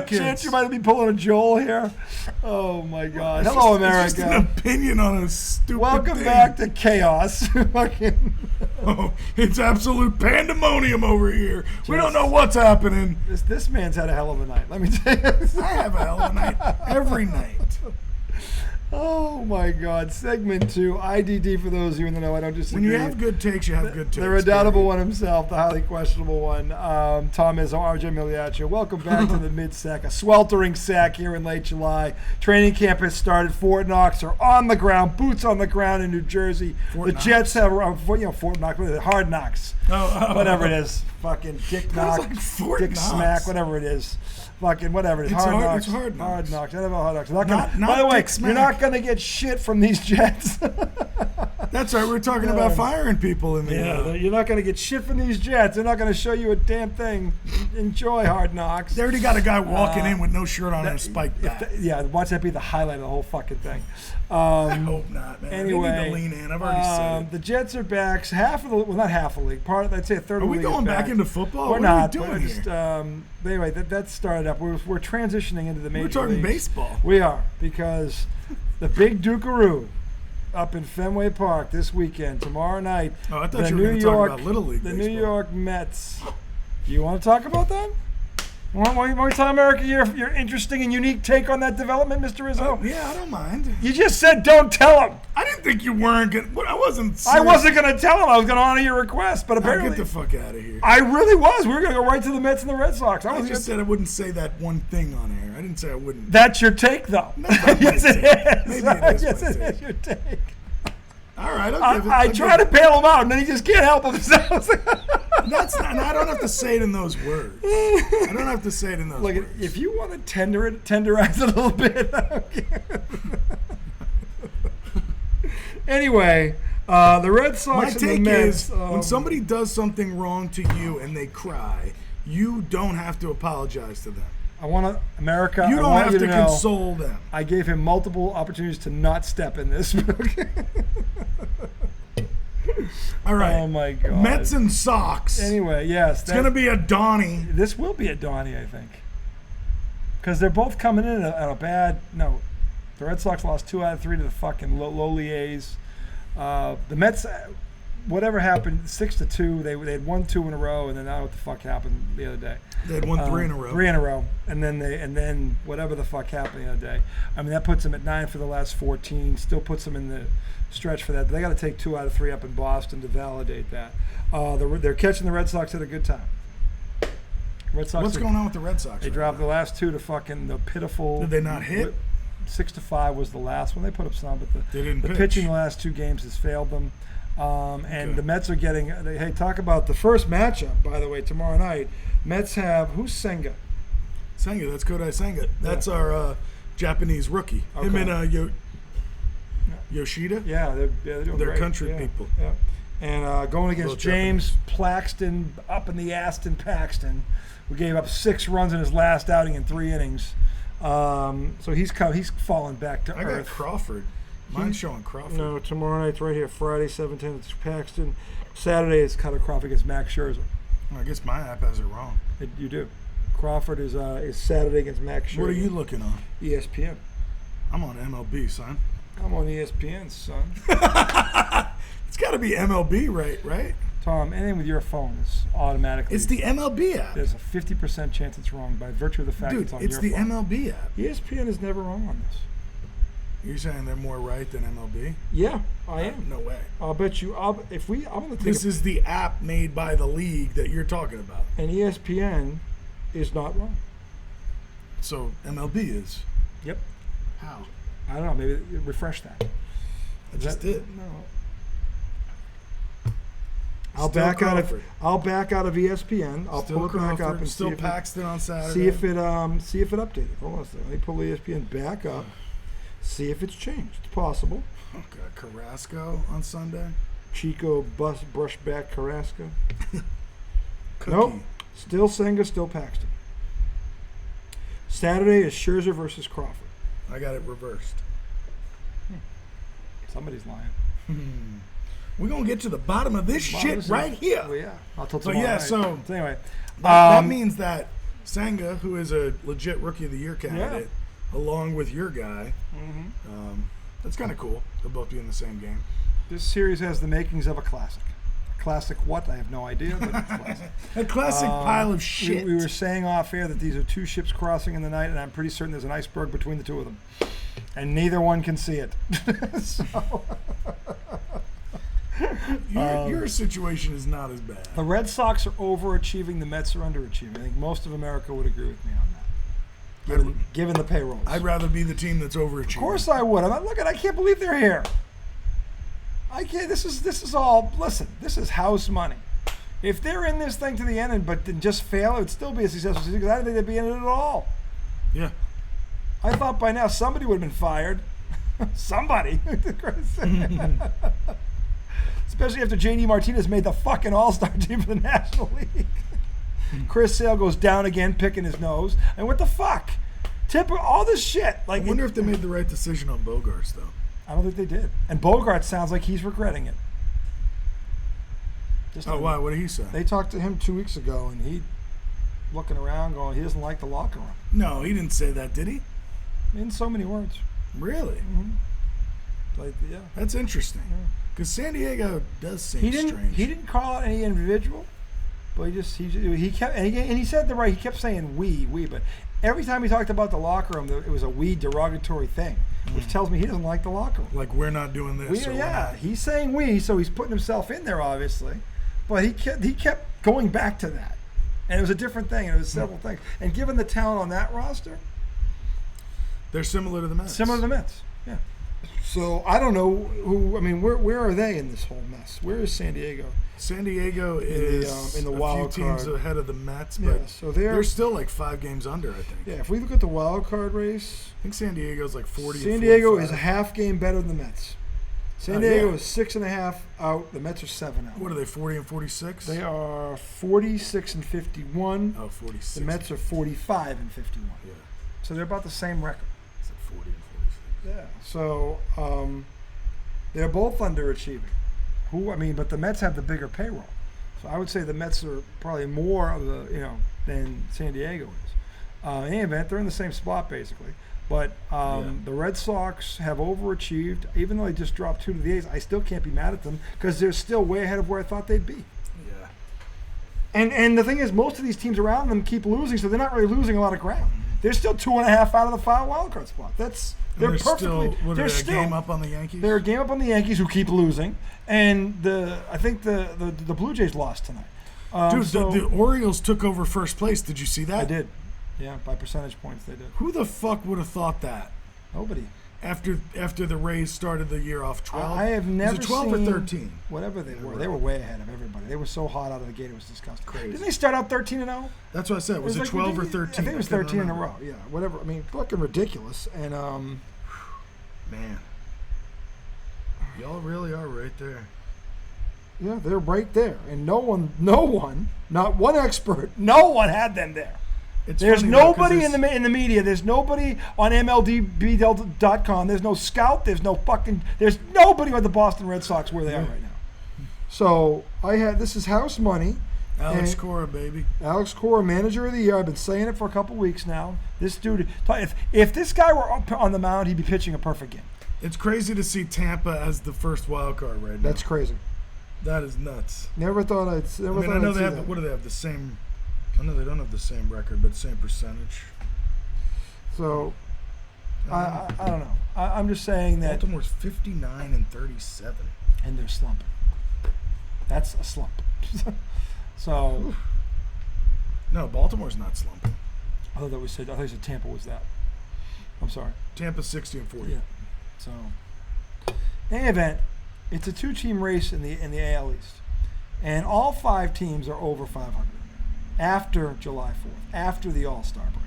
Chance, you might be pulling a Joel here. Oh my God! Hello, America. It's just an opinion on a stupid Welcome thing. back to chaos. Oh, it's absolute pandemonium over here. We don't know what's happening. This man's had a hell of a night. Let me tell you. I have a hell of a night every night. Oh my God! Segment 2, IDD. For those of you in the know, I don't disagree. When you have good takes, you have good takes. The redoubtable one himself, the highly questionable one, Tom Izzo, RJ Miliaccio. Welcome back to the mid-sack, a sweltering sack here in late July. Training camp has started. Fort Knox are on the ground, boots on the ground in New Jersey. Fort Knox? Jets have, Fort Knox, what is it? Hard Knocks. Whatever it is. Fucking Dick Knock, like Fort Dick Knox. Smack, whatever it is. Fucking whatever it is. It's Hard hard- Knocks. it's Hard Knocks. Hard Knocks. NFL Hard Knocks. Not By the way, Dick Smack. you're not going to get shit from these Jets. That's right. We're talking about firing people in the. Yeah, you're not going to get shit from these Jets. They're not going to show you a damn thing. Enjoy Hard Knocks. They already got a guy walking in with no shirt on and a spiked bat. Watch that be the highlight of the whole fucking thing. I hope not, man. Anyway, they need to lean in. I've already said it. The Jets are back. Half of the not half of the league. I'd say a third of the Are we league. going is back into football? We're What not. are we doing We're here? just, anyway, that started up. We're transitioning into the major We're talking leagues. baseball. We are, because the big Dukaroo up in Fenway Park this weekend, tomorrow night. Oh, I thought the you were New going to talk York, about Little League the baseball. New York Mets. Do you want to talk about that? Want me to tell America your interesting and unique take on that development, Mr. Rizzo? Yeah, I don't mind. You just said don't tell him. I didn't think you weren't going to. I wasn't I serious. wasn't going to tell him. I was going to honor your request, but Now apparently get the fuck out of here. I really was. We were going to go right to the Mets and the Red Sox. I was just said I wouldn't say that one thing on air. I didn't say I wouldn't. That's your take, though. That's not my Yes, it take. is. Maybe it is Yes, my it take. is your take. All right, I'll give it. I try to bail him out, and then he just can't help himself. That's not. I don't have to say it in those words. I don't have to say it in those Look, words. if you want to tenderize it a little bit. Anyway, the Red Sox My and the take Mets. is when somebody does something wrong to you and they cry, you don't have to apologize to them. I want to, America. You I don't want have you to know, console them. I gave him multiple opportunities to not step in this. All right. Oh my God. Mets and Sox. Anyway, yes, It's going to be a Donnie. This will be a Donnie, I think, because they're both coming in on a bad note. The Red Sox lost 2 out of 3 to the fucking lowly A's. The Mets, whatever happened, 6-2. They had won 2 in a row, and then I don't know what the fuck happened the other day. They had won 3 in a row. 3 in a row, and then whatever the fuck happened the other day. I mean, that puts them at 9 for the last 14. Still puts them in the stretch for that. But they got to take 2 out of 3 up in Boston to validate that. They're catching the Red Sox at a good time. Red Sox. What's going on with the Red Sox? They dropped the last 2 to fucking the pitiful. Did they not hit? 6-5 was the last one. They put up some, but They didn't the pitch. pitching the last 2 games has failed them. And the Mets are getting. Hey, talk about the first matchup. By the way, tomorrow night, Mets have who's Senga? Senga, that's Kodai Senga. That's our Japanese rookie. Okay. Him and Yoshida. Yeah, they're doing They're great. country Yeah, people. Yeah. And going against Both James Plaxton up in the Aston Paxton, who gave up 6 runs in his last outing in 3 innings. So he's fallen back to I got earth. Crawford. Mine's showing Crawford. No, tomorrow night's right here. Friday, 7:10, it's Paxton. Saturday is Cutter Crawford against Max Scherzer. Well, I guess my app has it wrong. You do. Crawford is Saturday against Max Scherzer. What are you looking on? ESPN. I'm on MLB, son. I'm on ESPN, son. It's got to be MLB, right? Tom, anything with your phone is automatically. It's the MLB app. There's a 50% chance it's wrong by virtue of the fact Dude, it's on it's your the phone. MLB app. ESPN is never wrong on this. You're saying they're more right than MLB? Yeah, I am. No way. I'll bet you. I'm gonna take This is the app made by the league that you're talking about. and ESPN is not wrong. So MLB is. Yep. How? I don't know. Maybe refresh that. I just did. No. I'll Still back Crawford. out of ESPN. I'll Still pull it back Crawford, up and still see if Paxton on Saturday. see if it updated. Hold on a second. Let me pull ESPN back up. See if it's changed. It's possible. Okay, Carrasco on Sunday. Chico Brushback Carrasco. Cookie. Nope. Still Senga, still Paxton. Saturday is Scherzer versus Crawford. I got it reversed. Somebody's lying. We're going to get to the bottom of this shit right here. Well, yeah. I'll tell So, tomorrow yeah, night. so anyway. That means that Senga, who is a legit Rookie of the Year candidate, along with your guy. Mm-hmm. That's kind of cool. They'll both be in the same game. This series has the makings of a classic. Classic what? I have no idea, but it's classic. A classic pile of shit. We were saying off air that these are two ships crossing in the night, and I'm pretty certain there's an iceberg between the two of them. And neither one can see it. So, your situation is not as bad. the Red Sox are overachieving. The Mets are underachieving. I think most of America would agree with me on that, given the payrolls. I'd rather be the team that's overachieving. Of course I would. I'm not looking. I can't believe they're here. I can't. This is all. Listen, this is house money. If they're in this thing to the end but then just fail, it would still be a successful season because I don't think they'd be in it at all. Yeah. I thought by now somebody would have been fired. Somebody. Especially after J.D. Martinez made the fucking All-Star team for the National League. Chris Sale goes down again, picking his nose. And what the fuck? All this shit. I wonder if they made the right decision on Bogarts, though. I don't think they did. And Bogart sounds like he's regretting it. Why? What did he say? They talked to him 2 weeks ago, and he looking around going, he doesn't like the locker room. No, he didn't say that, did he? In so many words. Really? Mm-hmm. Yeah. That's interesting. Because San Diego does seem strange. He didn't call out any individual, but he kept and he said he kept saying we, but every time he talked about the locker room, it was a we derogatory thing, which tells me he doesn't like the locker room. Like we're not doing this. He's saying we, so he's putting himself in there obviously, but he kept going back to that, and it was a different thing. And it was several things, and given the talent on that roster, they're similar to the Mets. Similar to the Mets, yeah. So I don't know who. I mean, where are they in this whole mess? Where is San Diego? San Diego is in the a wild few teams card ahead of the Mets, Yeah, but so they're still like 5 games under, I think. Yeah, if we look at the wild card race, I think San Diego's like 40. San Diego is a half game better than the Mets. San Diego yeah. is 6.5 out. The Mets are 7 out. What are they? 40 and 46. They are 46 and 51. Oh, 46. The Mets are 45 and 51. Yeah. So they're about the same record. It's like 40 and 46. Yeah. So they're both underachieving. But the Mets have the bigger payroll. So I would say the Mets are probably more of than San Diego is. In any event, they're in the same spot basically. But the Red Sox have overachieved. Even though they just dropped 2 to the A's, I still can't be mad at them because they're still way ahead of where I thought they'd be. Yeah. And the thing is, most of these teams around them keep losing, so they're not really losing a lot of ground. They're still 2.5 out of the 5 wild card spot. They're perfectly. They're still a game up on the Yankees. They're a game up on the Yankees, who keep losing, and I think the Blue Jays lost tonight. The Orioles took over first place. Did you see that? I did. Yeah, by percentage points they did. Who the fuck would have thought that? Nobody. After the Rays started the year off 12, I have never was it 12 seen or 13. Whatever they were. They were way ahead of everybody. They were so hot out of the gate, it was disgusting. Crazy. Didn't they start out 13-0? That's what I said. Was it 12 or 13? I think it was 13 in a row. Yeah, whatever. I mean, fucking ridiculous. And man, y'all really are right there. Yeah, they're right there, and no one, not one expert, no one had them there. There's nobody in the media. There's nobody on MLB.com. There's no scout. There's nobody with the Boston Red Sox where they are right now. So this is house money. Alex Cora, baby. Alex Cora, manager of the year. I've been saying it for a couple weeks now. This dude, if this guy were up on the mound, he'd be pitching a perfect game. It's crazy to see Tampa as the first wild card right now. That's crazy. That is nuts. Never thought I'd. I know they have. What do they have? The same. I know they don't have the same record, but same percentage. So, I don't know. I'm just saying that Baltimore's 59 and 37, and they're slumping. That's a slump. So, no, Baltimore's not slumping. I thought you said Tampa was that. I'm sorry. Tampa's 60 and 40. Yeah. So, in any event, it's a 2-team race in the AL East, and all 5 teams are over 500 after July 4th, after the All-Star break.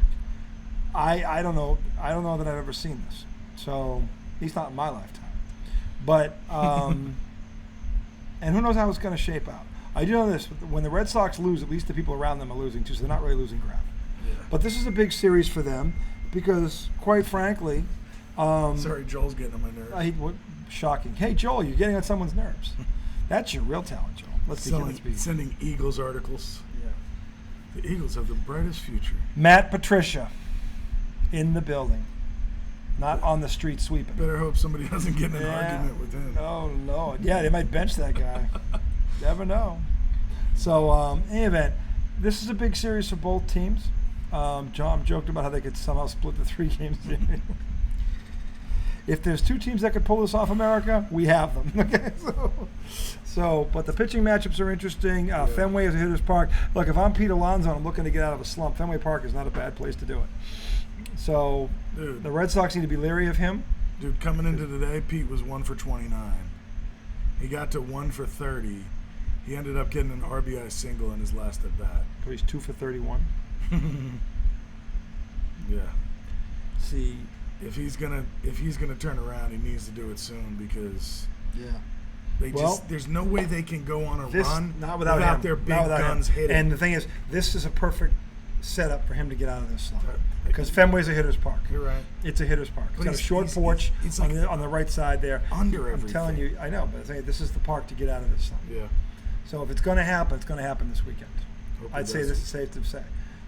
I don't know that I've ever seen this. So, at least not in my lifetime. But and who knows how it's going to shape out. I do know this: when the Red Sox lose, at least the people around them are losing too, so they're not really losing ground. Yeah. But this is a big series for them because, quite frankly, sorry, Joel's getting on my nerves. Shocking. Hey, Joel, you're getting on someone's nerves. That's your real talent, Joel. Let's be sending Eagles articles. The Eagles have the brightest future. Matt Patricia in the building. Not on the street sweeping. Better hope somebody doesn't get in an argument with him. Oh, Lord. Yeah, they might bench that guy. Never know. So, in any event, this is a big series for both teams. John joked about how they could somehow split the 3-game series. If there's 2 teams that could pull this off, America, we have them. Okay, but the pitching matchups are interesting. Fenway is a hitter's park. Look, if I'm Pete Alonso and I'm looking to get out of a slump, Fenway Park is not a bad place to do it. So Dude, the Red Sox need to be leery of him. Dude, coming into today, Pete was 1 for 29. He got to 1 for 30. He ended up getting an RBI single in his last at bat. So he's 2 for 31. Yeah. See, if he's gonna turn around, he needs to do it soon because there's no way they can go on a run without him. their big guns hitting. And the thing is, this is a perfect setup for him to get out of this slump. Because Fenway's a hitter's park. You're right. It's a hitter's park. It's got a short porch on the right side there. Under everything. I'm telling you, I know, but I'm saying this is the park to get out of this slump. Yeah. So if it's going to happen, it's going to happen this weekend. I'd say this is safe to say.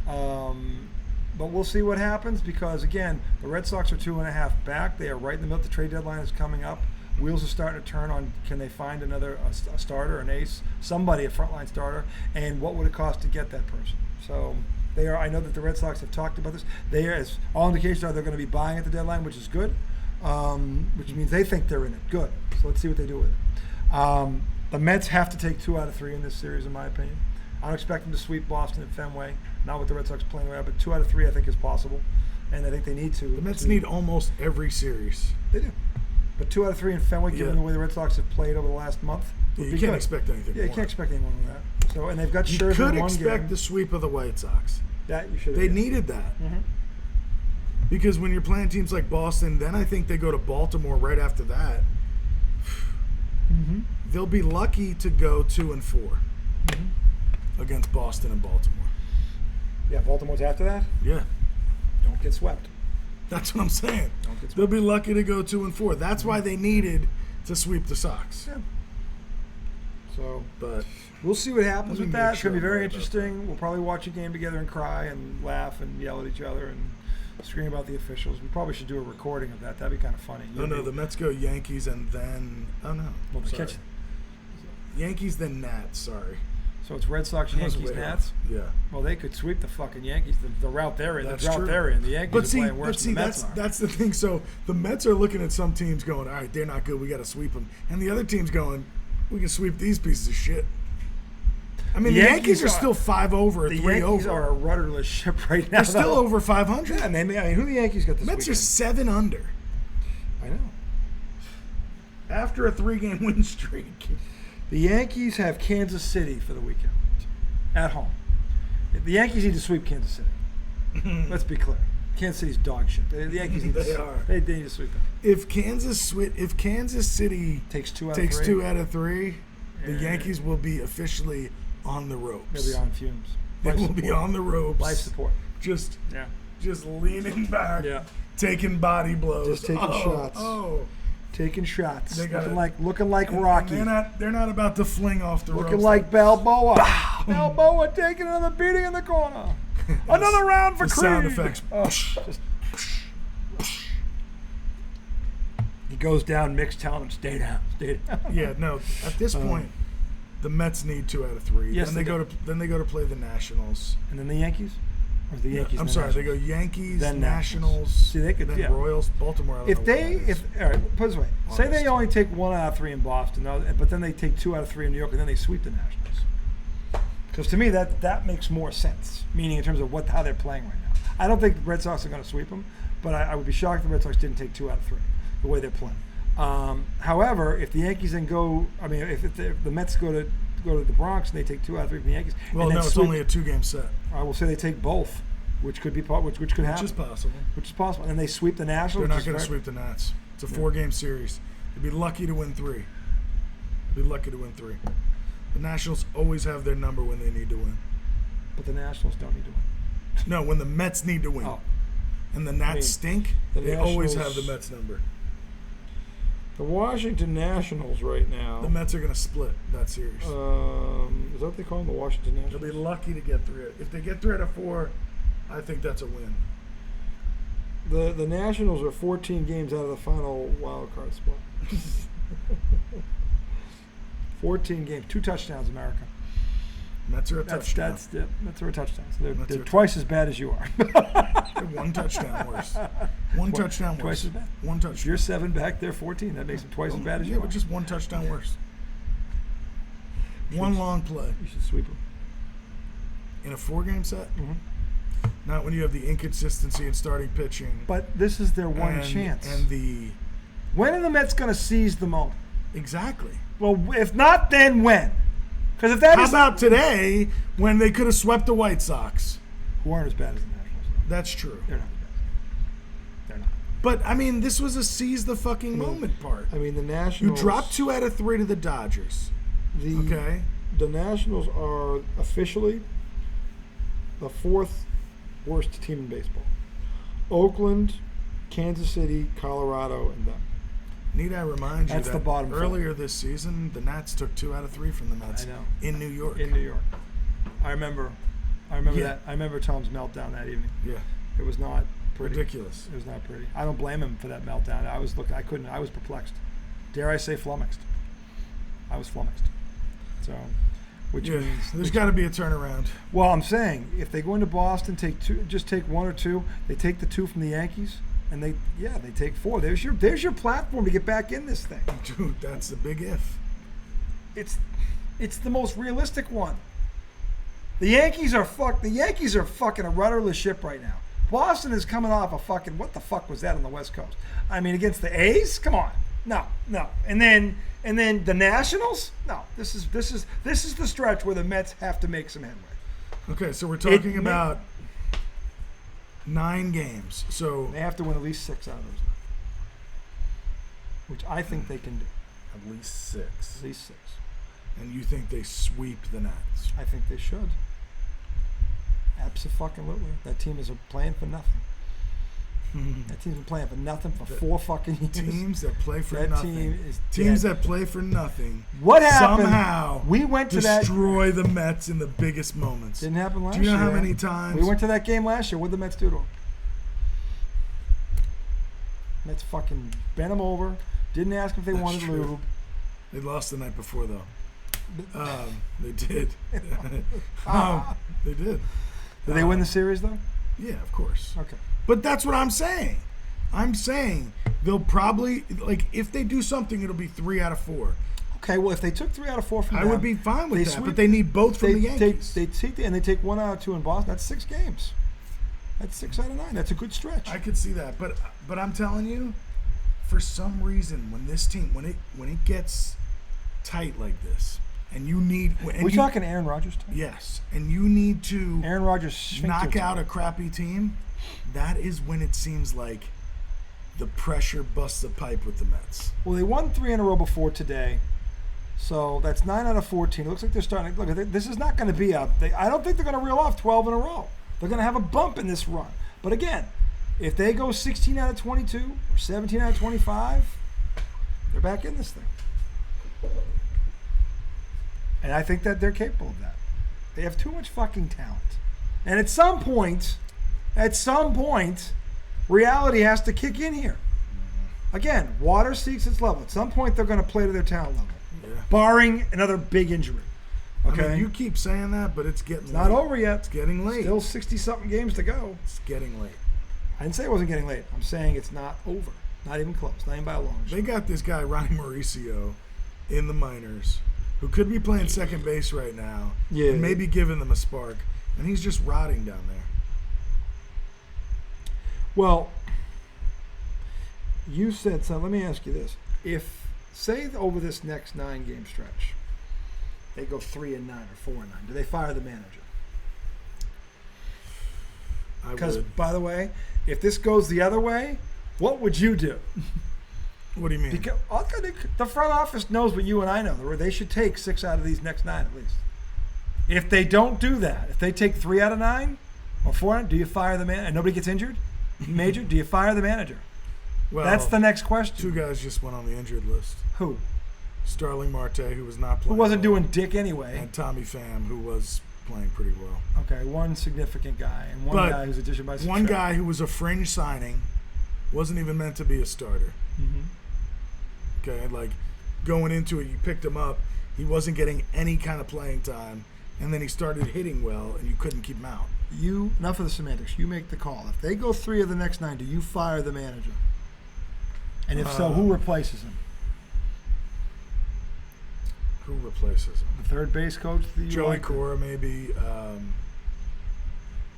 But we'll see what happens because, again, the Red Sox are 2.5 back. They are right in the middle. The trade deadline is coming up. Wheels are starting to turn on. Can they find a starter, an ace, somebody, a frontline starter, and what would it cost to get that person? So they are. I know that the Red Sox have talked about this. They are, as all indications are, they're going to be buying at the deadline, which is good, which means they think they're in it. Good. So let's see what they do with it. The Mets have to take 2 out of 3 in this series, in my opinion. I don't expect them to sweep Boston at Fenway. Not with the Red Sox playing around, but 2 out of 3 I think is possible, and I think they need to. The Mets need almost every series. They do. But 2 out of 3 in Fenway, given the way the Red Sox have played over the last month, you can't expect anything more. You can't expect anything more than that. So, and they've got Scherzer in one game. You could expect the sweep of the White Sox. That you should. They needed that. Mm-hmm. Because when you're playing teams like Boston, then I think they go to Baltimore right after that. Mm-hmm. They'll be lucky to go 2 and 4 against Boston and Baltimore. Yeah, Baltimore's after that? Yeah. Don't get swept. That's what I'm saying. Don't get swept. They'll be lucky to go 2 and 4. That's why they needed to sweep the Sox. Yeah. So, but we'll see what happens with that. It's going to be very right interesting. We'll probably watch a game together and cry and laugh and yell at each other and scream about the officials. We probably should do a recording of that. That'd be kind of funny. No, the Mets go Yankees and then Well, the catch. Yankees then Nats. Sorry. So it's Red Sox, Yankees, Nats. Yeah. Well, they could sweep the fucking Yankees. The route they're in, That's the drought true. they're in. The Yankees are playing worse than the Mets are. That's the thing. So the Mets are looking at some teams going, all right, they're not good. We got to sweep them. And the other team's going, we can sweep these pieces of shit. I mean, the Yankees are still 5 over, 3 over. The Yankees are a rudderless ship right now. They're still over 500. Yeah, and who the Yankees got this Mets weekend? are 7 under. I know. After a 3-game win streak. The Yankees have Kansas City for the weekend at home. The Yankees need to sweep Kansas City. Let's be clear. Kansas City's dog shit. The Yankees need they need to sweep it. If Kansas City takes 2 out of 3, the Yankees will be officially on the ropes. They'll be on fumes. They will be on the ropes. Life support. Just leaning back. Yeah. Taking body blows. Just taking shots. Taking shots. Looking like Rocky. They're not about to fling off the ropes. Looking like Balboa. Balboa taking another beating in the corner. Another round for Creed. Sound effects. He goes down. Mick's telling him, stay down. Yeah, no. At this point, the Mets need 2 out of 3. Yes, then they go to play the Nationals. And then the Yankees? Or the Yankees? I'm sorry. They go Yankees, then Nationals. See, they could. Then Royals, Baltimore. All right, put it this way. Say they only take 1 out of 3 in Boston, but then they take 2 out of 3 in New York, and then they sweep the Nationals. Because to me, that makes more sense. Meaning in terms of how they're playing right now. I don't think the Red Sox are going to sweep them, but I would be shocked if the Red Sox didn't take 2 out of 3 the way they're playing. However, if the Yankees then go, if the Mets go to the Bronx and they take 2 out of 3 from the Yankees, well, no, it's only a 2-game set. I will say they take both, which could be which could happen. Which is possible. And they sweep the Nationals. They're not going to sweep the Nats. It's a 4-game series. They'd be lucky to win 3. The Nationals always have their number when they need to win. But the Nationals don't need to win. No, when the Mets need to win. Oh. And the Nats stink, they always have the Mets number. The Washington Nationals right now. The Mets are going to split that series. Is that what they call them, the Washington Nationals? They'll be lucky to get 3. If they get 3 out of 4, I think that's a win. The Nationals are 14 games out of the final wild card spot. 14 games, 2 touchdowns, America. Mets are a touchdown. Mets are a touchdown. So they're twice as bad as you are. They're 1 touchdown worse. One touchdown worse. Twice as bad. 1 touchdown. If you're 7 back, they're 14. That makes them twice as bad as you are. Yeah, but just 1 touchdown worse. One long play. You should sweep them. In a 4-game set? Mm-hmm. Not when you have the inconsistency in starting pitching. But this is their one chance. And when are the Mets going to seize the moment? Exactly. Well, if not, then when? Because if that How about today when they could have swept the White Sox? Who aren't as bad as the Nationals. That's true. They're not as bad. They're not. But, I mean, this was a seize the fucking moment part. I mean, the Nationals. You dropped 2 out of 3 to the Dodgers. Okay. The Nationals are officially the 4th worst team in baseball. Oakland, Kansas City, Colorado, and them. Need I remind you That's that the bottom earlier this season, the Nats took 2 out of 3 from the Mets. I know. In New York. In New York. I remember that. I remember Tom's meltdown that evening. Yeah. It was not pretty. Ridiculous. It was not pretty. I don't blame him for that meltdown. I was perplexed. Dare I say flummoxed. I was flummoxed. So, which means there's got to be a turnaround. Well, I'm saying if they go into Boston, take 1 or 2. They take the 2 from the Yankees, and they take 4. There's your platform to get back in this thing. Dude, that's the big if. It's the most realistic one. The Yankees are fucking a rudderless ship right now. Boston is coming off a fucking, what the fuck was that on the West Coast? I mean, against the A's? Come on. No. And then the Nationals? No. This is the stretch where the Mets have to make some headway. Okay, so we're talking about 9 games. So they have to win at least 6 out of those 9. Which I think they can do. At least 6. At least 6. And you think they sweep the Nats? I think they should. Absolutely. That team is playing for nothing. That team's been playing for nothing for 4 fucking years. Teams that play for that nothing. Team is teams dead. that play for nothing. What happened? Somehow we went to destroy the Mets in the biggest moments. Didn't happen last year. Do you know how many times? We went to that game last year. What did the Mets do to them? Mets fucking bent them over. Didn't ask if they wanted lube. They lost the night before, though. They did. They did. Did they win the series, though? Yeah, of course. Okay. But that's what I'm saying. I'm saying they'll probably, if they do something, it'll be 3 out of 4. Okay, well, if they took 3 out of 4 from them, I would be fine with that, but they need both from the Yankees. They take 1 out of 2 in Boston. That's 6 games. That's 6 out of 9. That's a good stretch. I could see that, but I'm telling you, for some reason, when this team, when it gets tight like this, and you need, we're talking Aaron Rodgers time? Yes, and you need to Aaron Rodgers knock out a crappy team. That is when it seems like the pressure busts a pipe with the Mets. Well, they won 3 in a row before today, so that's 9 out of 14. It looks like they're starting. Look, this is not going to be I don't think they're going to reel off 12 in a row. They're going to have a bump in this run. But again, if they go 16 out of 22 or 17 out of 25, they're back in this thing. And I think that they're capable of that. They have too much fucking talent. And at some point, reality has to kick in here. Again, water seeks its level. At some point, they're going to play to their talent level, barring another big injury. Okay, I mean, you keep saying that, but it's getting late. Not over yet. It's getting late. Still 60-something games to go. It's getting late. I didn't say it wasn't getting late. I'm saying it's not over. Not even close. Not even by a long shot. They got this guy, Ronnie Mauricio, in the minors, who could be playing second base right now, and maybe giving them a spark, and he's just rotting down there. Well, you said something. Let me ask you this. If, say, over this next 9-game stretch, they go 3-9 or 4-9, do they fire the manager? Because, by the way, if this goes the other way, what would you do? What do you mean? Because the front office knows what you and I know. They should take 6 out of these next 9 at least. If they don't do that, if they take 3 out of 9 or 4, do you fire the manager and nobody gets injured? Major, do you fire the manager? Well, That's the next question. 2 guys just went on the injured list. Who? Starling Marte, who was not playing. Who wasn't well, doing dick anyway. and Tommy Pham, who was playing pretty well. Okay, one significant guy and one guy who's addition by subtraction. One guy who was a fringe signing, wasn't even meant to be a starter. Mm-hmm. Okay, like going into it, you picked him up. He wasn't getting any kind of playing time, and then he started hitting well, and you couldn't keep him out. Enough of the semantics. You make the call. If they go 3 of the next 9, do you fire the manager? And if so, who replaces him? Who replaces him? The third base coach? Joey Cora, maybe.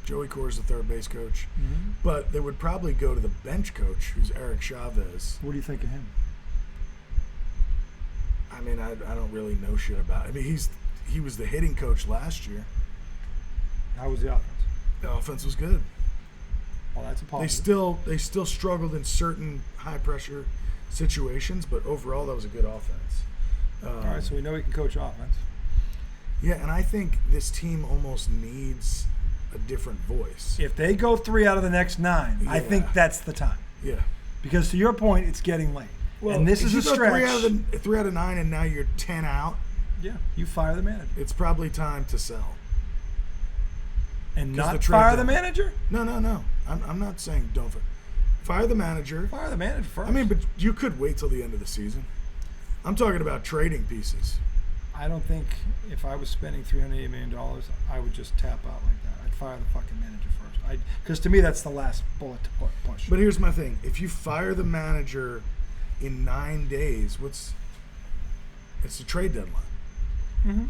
Joey Cora's the third base coach. Mm-hmm. But they would probably go to the bench coach, who's Eric Chavez. What do you think of him? I mean, I don't really know shit about it. I mean, he was the hitting coach last year. How was the offense? The offense was good. Well, that's a positive. They still struggled in certain high pressure situations, but overall that was a good offense. All right, so we know he can coach offense. Yeah, and I think this team almost needs a different voice. If they go 3 out of the next 9, I think that's the time. Yeah. Because to your point, it's getting late. Well, and this if is you a go stretch. 3 out of 9, and now you're 10 out. Yeah, you fire the manager. It's probably time to sell. And not the trade fire the deadline. manager? No. I'm not saying don't fire the manager. Fire the manager first. I mean, but you could wait till the end of the season. I'm talking about trading pieces. I don't think if I was spending $380 million, I would just tap out like that. I'd fire the fucking manager first. Because to me, that's the last bullet to push. But here's my thing. If you fire the manager in 9 days, it's the trade deadline. Mm-hmm.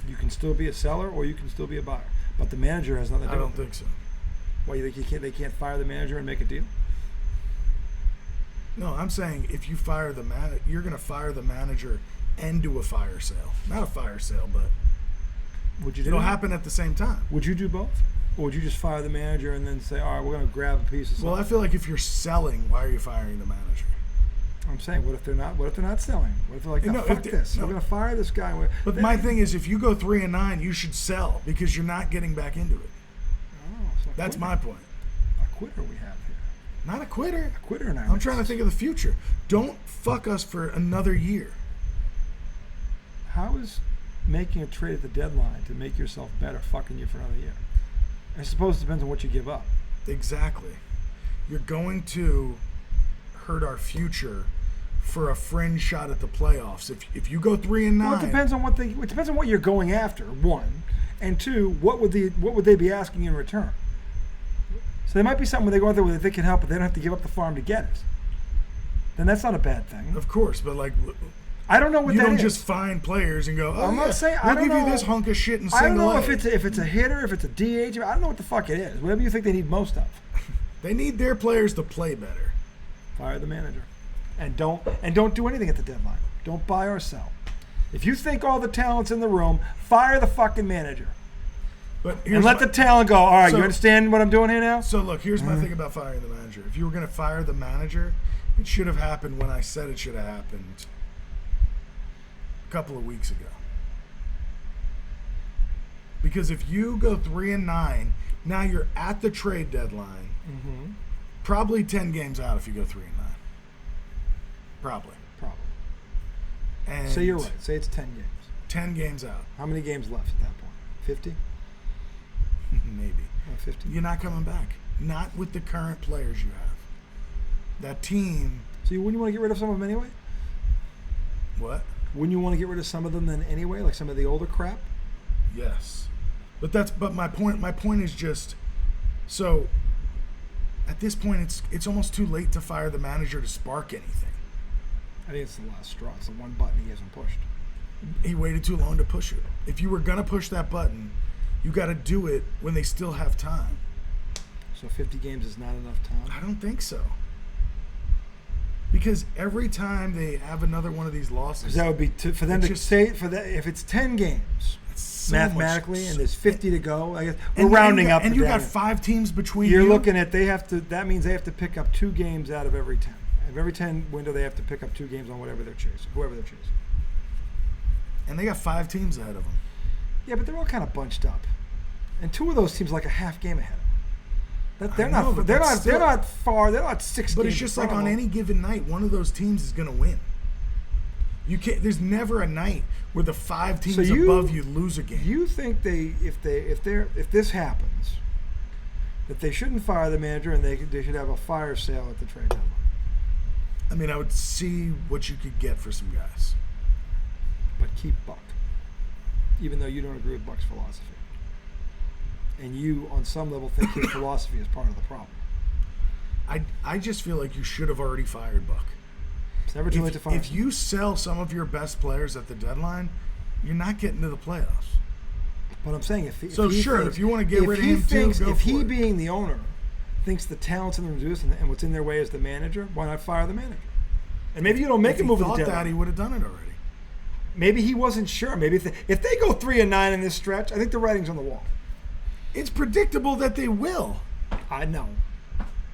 You can still be a seller or you can still be a buyer. But the manager has nothing to do I with don't it. think so. Why, you think they can't fire the manager and make a deal? No, I'm saying if you fire the manager, you're going to fire the manager and do a fire sale. Not a fire sale, but Would you do it'll that? happen at the same time. Would you do both? Or would you just fire the manager and then say, all right, we're going to grab a piece of something? Well, I feel like if you're selling, why are you firing the manager? I'm saying, what if they're not? What if they're not selling? What if they're like, no, No, fuck this. no. We're going to fire this guy. But my thing is, if you go 3 and 9, you should sell because you're not getting back into it. Oh, so That's my point. A quitter we have here. Not a quitter. A quitter in our I'm midst. trying to think of the future. Don't fuck us for another year. How is making a trade at the deadline to make yourself better fucking you for another year? I suppose it depends on what you give up. Exactly. You're going to hurt our future for a fringe shot at the playoffs. If you go 3 and 9, Well, it depends on what you're going after. 1, and 2, what would they be asking in return? So there might be something where they go out there where they can help, but they don't have to give up the farm to get it. Then that's not a bad thing. Of course, but like I don't know what you that don't is. just find players and go, oh, I'm yeah, not saying we'll I don't give know. you this hunk of shit and I don't single know A. if it's a hitter, if it's a DH. I don't know what the fuck it is. Whatever you think they need most of. They need their players to play better. Fire the manager, and don't do anything at the deadline. Don't buy or sell. If you think all the talent's in the room, fire the fucking manager. But And let the talent go. All right, So- you understand what I'm doing here now? So look, here's my thing about firing the manager. If you were going to fire the manager, it should have happened when I said it should have happened a couple of weeks ago. Because if you go 3 and 9, now you're at the trade deadline. Mm-hmm. Probably 10 games out if you go 3 and 9. Probably. And Say you're right. Say it's 10 games. 10 games out. How many games left at that point? 50? Maybe. 50. You're not coming back. Not with the current players you have. That team. So wouldn't you want to get rid of some of them anyway? What? Wouldn't you want to get rid of some of them then anyway, like some of the older crap? Yes. But my point is just, so at this point it's almost too late to fire the manager to spark anything. I think it's the last straw. It's the one button he hasn't pushed. He waited too long to push it. If you were gonna push that button, you got to do it when they still have time. So 50 games is not enough time? I don't think so. Because every time they have another one of these losses, Because that would be for them It's to just- say for that if it's 10 games it's so mathematically much, and there's 50 to go. I guess we're and rounding you got, up. and to you down got here. 5 teams between You're you. looking at that means they have to pick up 2 games out of every 10. Of every 10 window, they have to pick up 2 games on whoever they're chasing. And they got 5 teams ahead of them. Yeah, but they're all kind of bunched up, and 2 of those teams are like a half game ahead. They're not far. They're not 6 But games. it's just like on any given night, one of those teams is going to win. You can't. There's never a night where the 5 teams above you lose a game. You think if this happens, that they shouldn't fire the manager and they should have a fire sale at the trade deadline? I mean, I would see what you could get for some guys. But keep Buck, even though you don't agree with Buck's philosophy, and you on some level think his philosophy is part of the problem. I just feel like you should have already fired Buck. It's never too late to fire. If you sell some of your best players at the deadline, you're not getting to the playoffs. But I'm saying if you want to get rid of him too, go if for he it. being the owner thinks the talent's in the reduce and what's in their way is the manager, why not fire the manager? And maybe you don't make a move. If he thought that, he would have done it already. Maybe he wasn't sure. Maybe if they go 3-9 in this stretch, I think the writing's on the wall. It's predictable that they will. I know.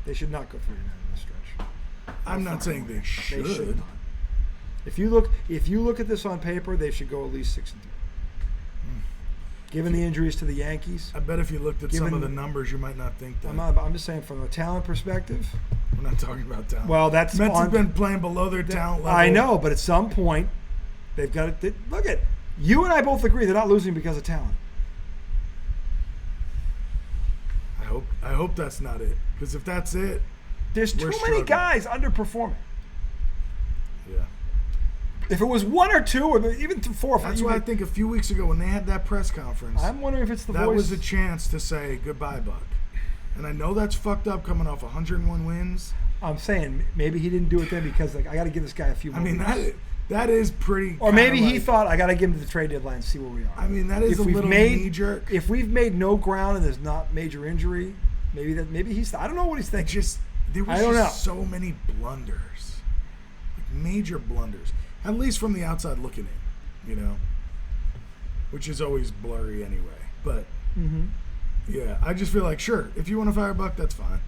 They should not go 3-9 in this stretch. I'm not saying they should. They should not. If you look at this on paper, they should go at least 6-3. Given the injuries to the Yankees, I bet if you looked at some of the numbers, you might not think that. I'm just saying from a talent perspective. We're not talking about talent. Well, Mets have been playing below their talent level. I know, but at some point, they've got to look at. You and I both agree they're not losing because of talent. I hope that's not it. Because if that's it, there's too many guys underperforming. Yeah. If it was 1 or 2 or even 4 or 5. That's why I think a few weeks ago when they had that press conference, I'm wondering if it's the that voice. was a chance to say goodbye, Buck. And I know that's fucked up coming off 101 wins. I'm saying maybe he didn't do it then because I got to give this guy a few more weeks. That is pretty. Or maybe he thought I got to give him to the trade deadline and see where we are. I mean, that is a little knee-jerk. If we've made no ground and there's not major injury, maybe he's. I don't know what he's thinking. There was so many blunders, like major blunders. At least from the outside looking in, which is always blurry anyway. But yeah, I just feel like sure, if you want to fire Buck, that's fine.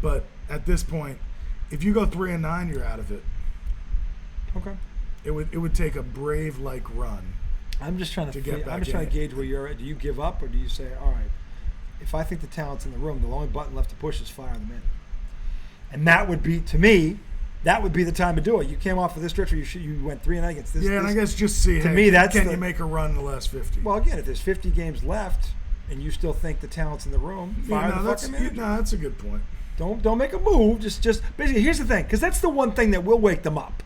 But at this point, if you go 3-9, you're out of it. Okay. It would take a Brave like run. I'm just trying to get back. I'm just trying to gauge where you're at. Do you give up or do you say, all right, if I think the talent's in the room, the only button left to push is fire them in? And that would be, to me, that would be the time to do it. You came off of this stretch where you went 3-9 against this. Yeah, and I guess just see. To me, that's can you make a run in the last 50? Well, again, if there's 50 games left and you still think the talent's in the room, fire the fucking manager. No, that's a good point. Don't make a move. Just basically, here's the thing, because that's the one thing that will wake them up.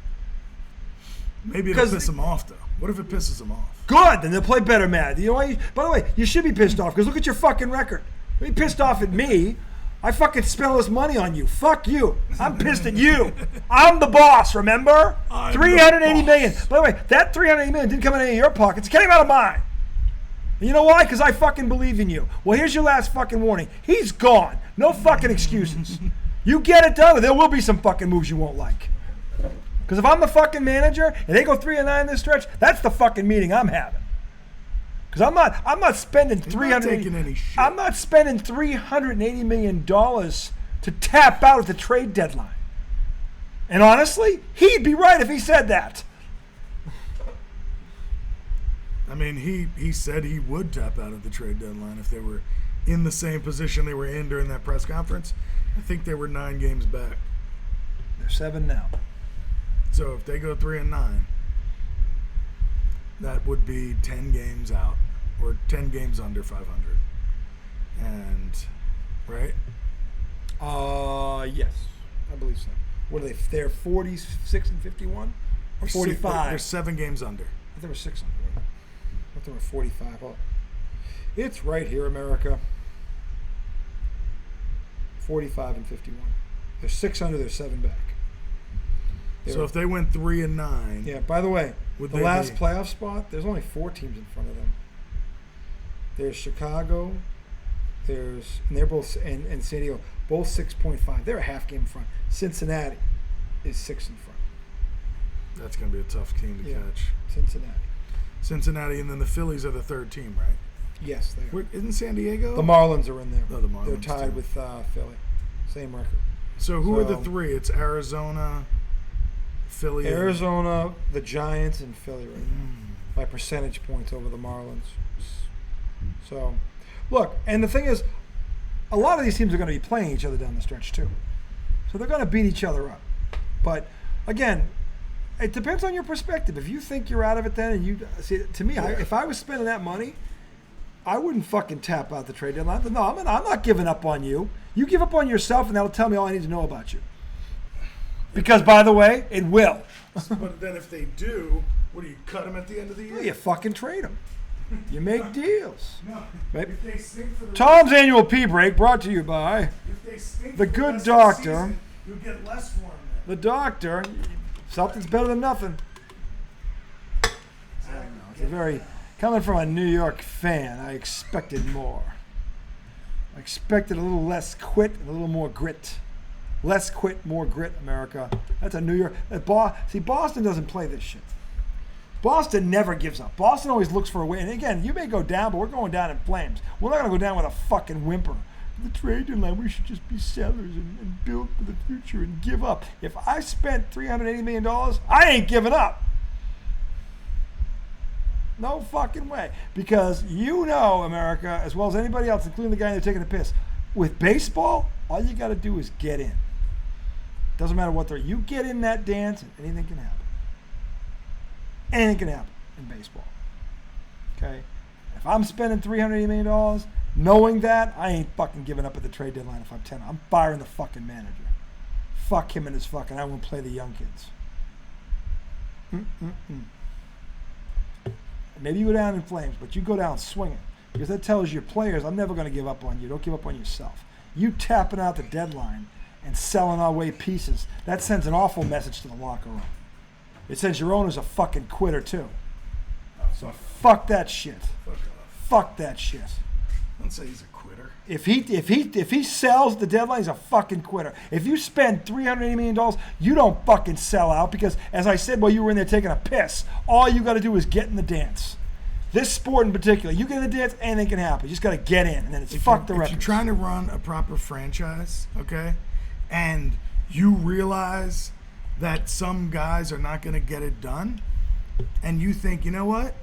Maybe it'll piss them off, though. What if it pisses them off? Good, then they'll play better, Matt. You know why? By the way, you should be pissed off because look at your fucking record. Don't be pissed off at me. I fucking spent all this money on you. Fuck you. I'm pissed at you. I'm the boss, remember? $380 million. By the way, that $380 million didn't come out of any of your pockets. It came out of mine. And you know why? Because I fucking believe in you. Well, here's your last fucking warning. He's gone. No fucking excuses. You get it done, or there will be some fucking moves you won't like. Because if I'm the fucking manager and they go 3-9 this stretch, that's the fucking meeting I'm having. Because I'm not spending I'm not spending $380 million to tap out at the trade deadline. And honestly, he'd be right if he said that. I mean, he said he would tap out at the trade deadline if they were in the same position they were in during that press conference. I think they were 9 games back. They're 7 now. So if they go 3-9, that would be 10 games out or 10 games under 500. And right? Yes, I believe so. What are they? They're 46 and 51 or 45. They're 7 games under. I thought they were 6 under. I thought they were 45. Oh, it's right here, America. 45 and 51. They're 6 under. They're 7 back. So if they went 3-9, yeah. By the way, the last playoff spot, there's only 4 teams in front of them. There's Chicago, and they're both and San Diego, both 6.5. They're a half game in front. Cincinnati is 6 in front. That's going to be a tough team to catch. Cincinnati, and then the Phillies are the 3rd team, right? Yes, they are. Isn't San Diego? The Marlins are in there. Oh, the Marlins. They're tied with Philly. Same record. So who are the 3? It's Arizona, Philly. Arizona, the Giants, and Philly right now by percentage points over the Marlins. So, look, and the thing is, a lot of these teams are going to be playing each other down the stretch too. So they're going to beat each other up. But again, it depends on your perspective. If you think you're out of it then, and you see, to me, if I was spending that money, I wouldn't fucking tap out the trade deadline. No, I'm not giving up on you. You give up on yourself, and that'll tell me all I need to know about you. Because, by the way, it will. But then if they do, what do you cut them at the end of the year? Well, you fucking trade them. You make deals. No. Right? If they stink for the Tom's annual pee break brought to you by if they stink the for good rest doctor. Of the season, you'll get less for them then. The doctor. Something's better than nothing. I don't know. It's a very coming from a New York fan. I expected more. I expected a little less quit and a little more grit. Less quit, more grit, America. That's a New York. See, Boston doesn't play this shit. Boston never gives up. Boston always looks for a way. And again, you may go down, but we're going down in flames. We're not going to go down with a fucking whimper. The trade deadline, we should just be sellers and build for the future and give up. If I spent $380 million, I ain't giving up. No fucking way. Because you know, America, as well as anybody else, including the guy that's taking the piss, with baseball, all you got to do is get in. Doesn't matter what they're. You get in that dance, and anything can happen. Anything can happen in baseball. Okay? If I'm spending $380 million, knowing that, I ain't fucking giving up at the trade deadline if I'm 10. I'm firing the fucking manager. Fuck him and his fucking, I won't play the young kids. Maybe you go down in flames, but you go down swinging. Because that tells your players, I'm never going to give up on you. Don't give up on yourself. You tapping out the deadline and selling away pieces, that sends an awful message to the locker room. It says your owner's a fucking quitter too. So fuck that shit. Fuck that shit. Don't say he's a quitter. If he sells the deadline, he's a fucking quitter. If you spend $380 million, you don't fucking sell out because, as I said while you were in there taking a piss, all you got to do is get in the dance. This sport in particular, you get in the dance, anything can happen. You just got to get in, and then it's fuck the record. If you're trying to run a proper franchise, okay, and you realize that some guys are not going to get it done, and you think, you know what?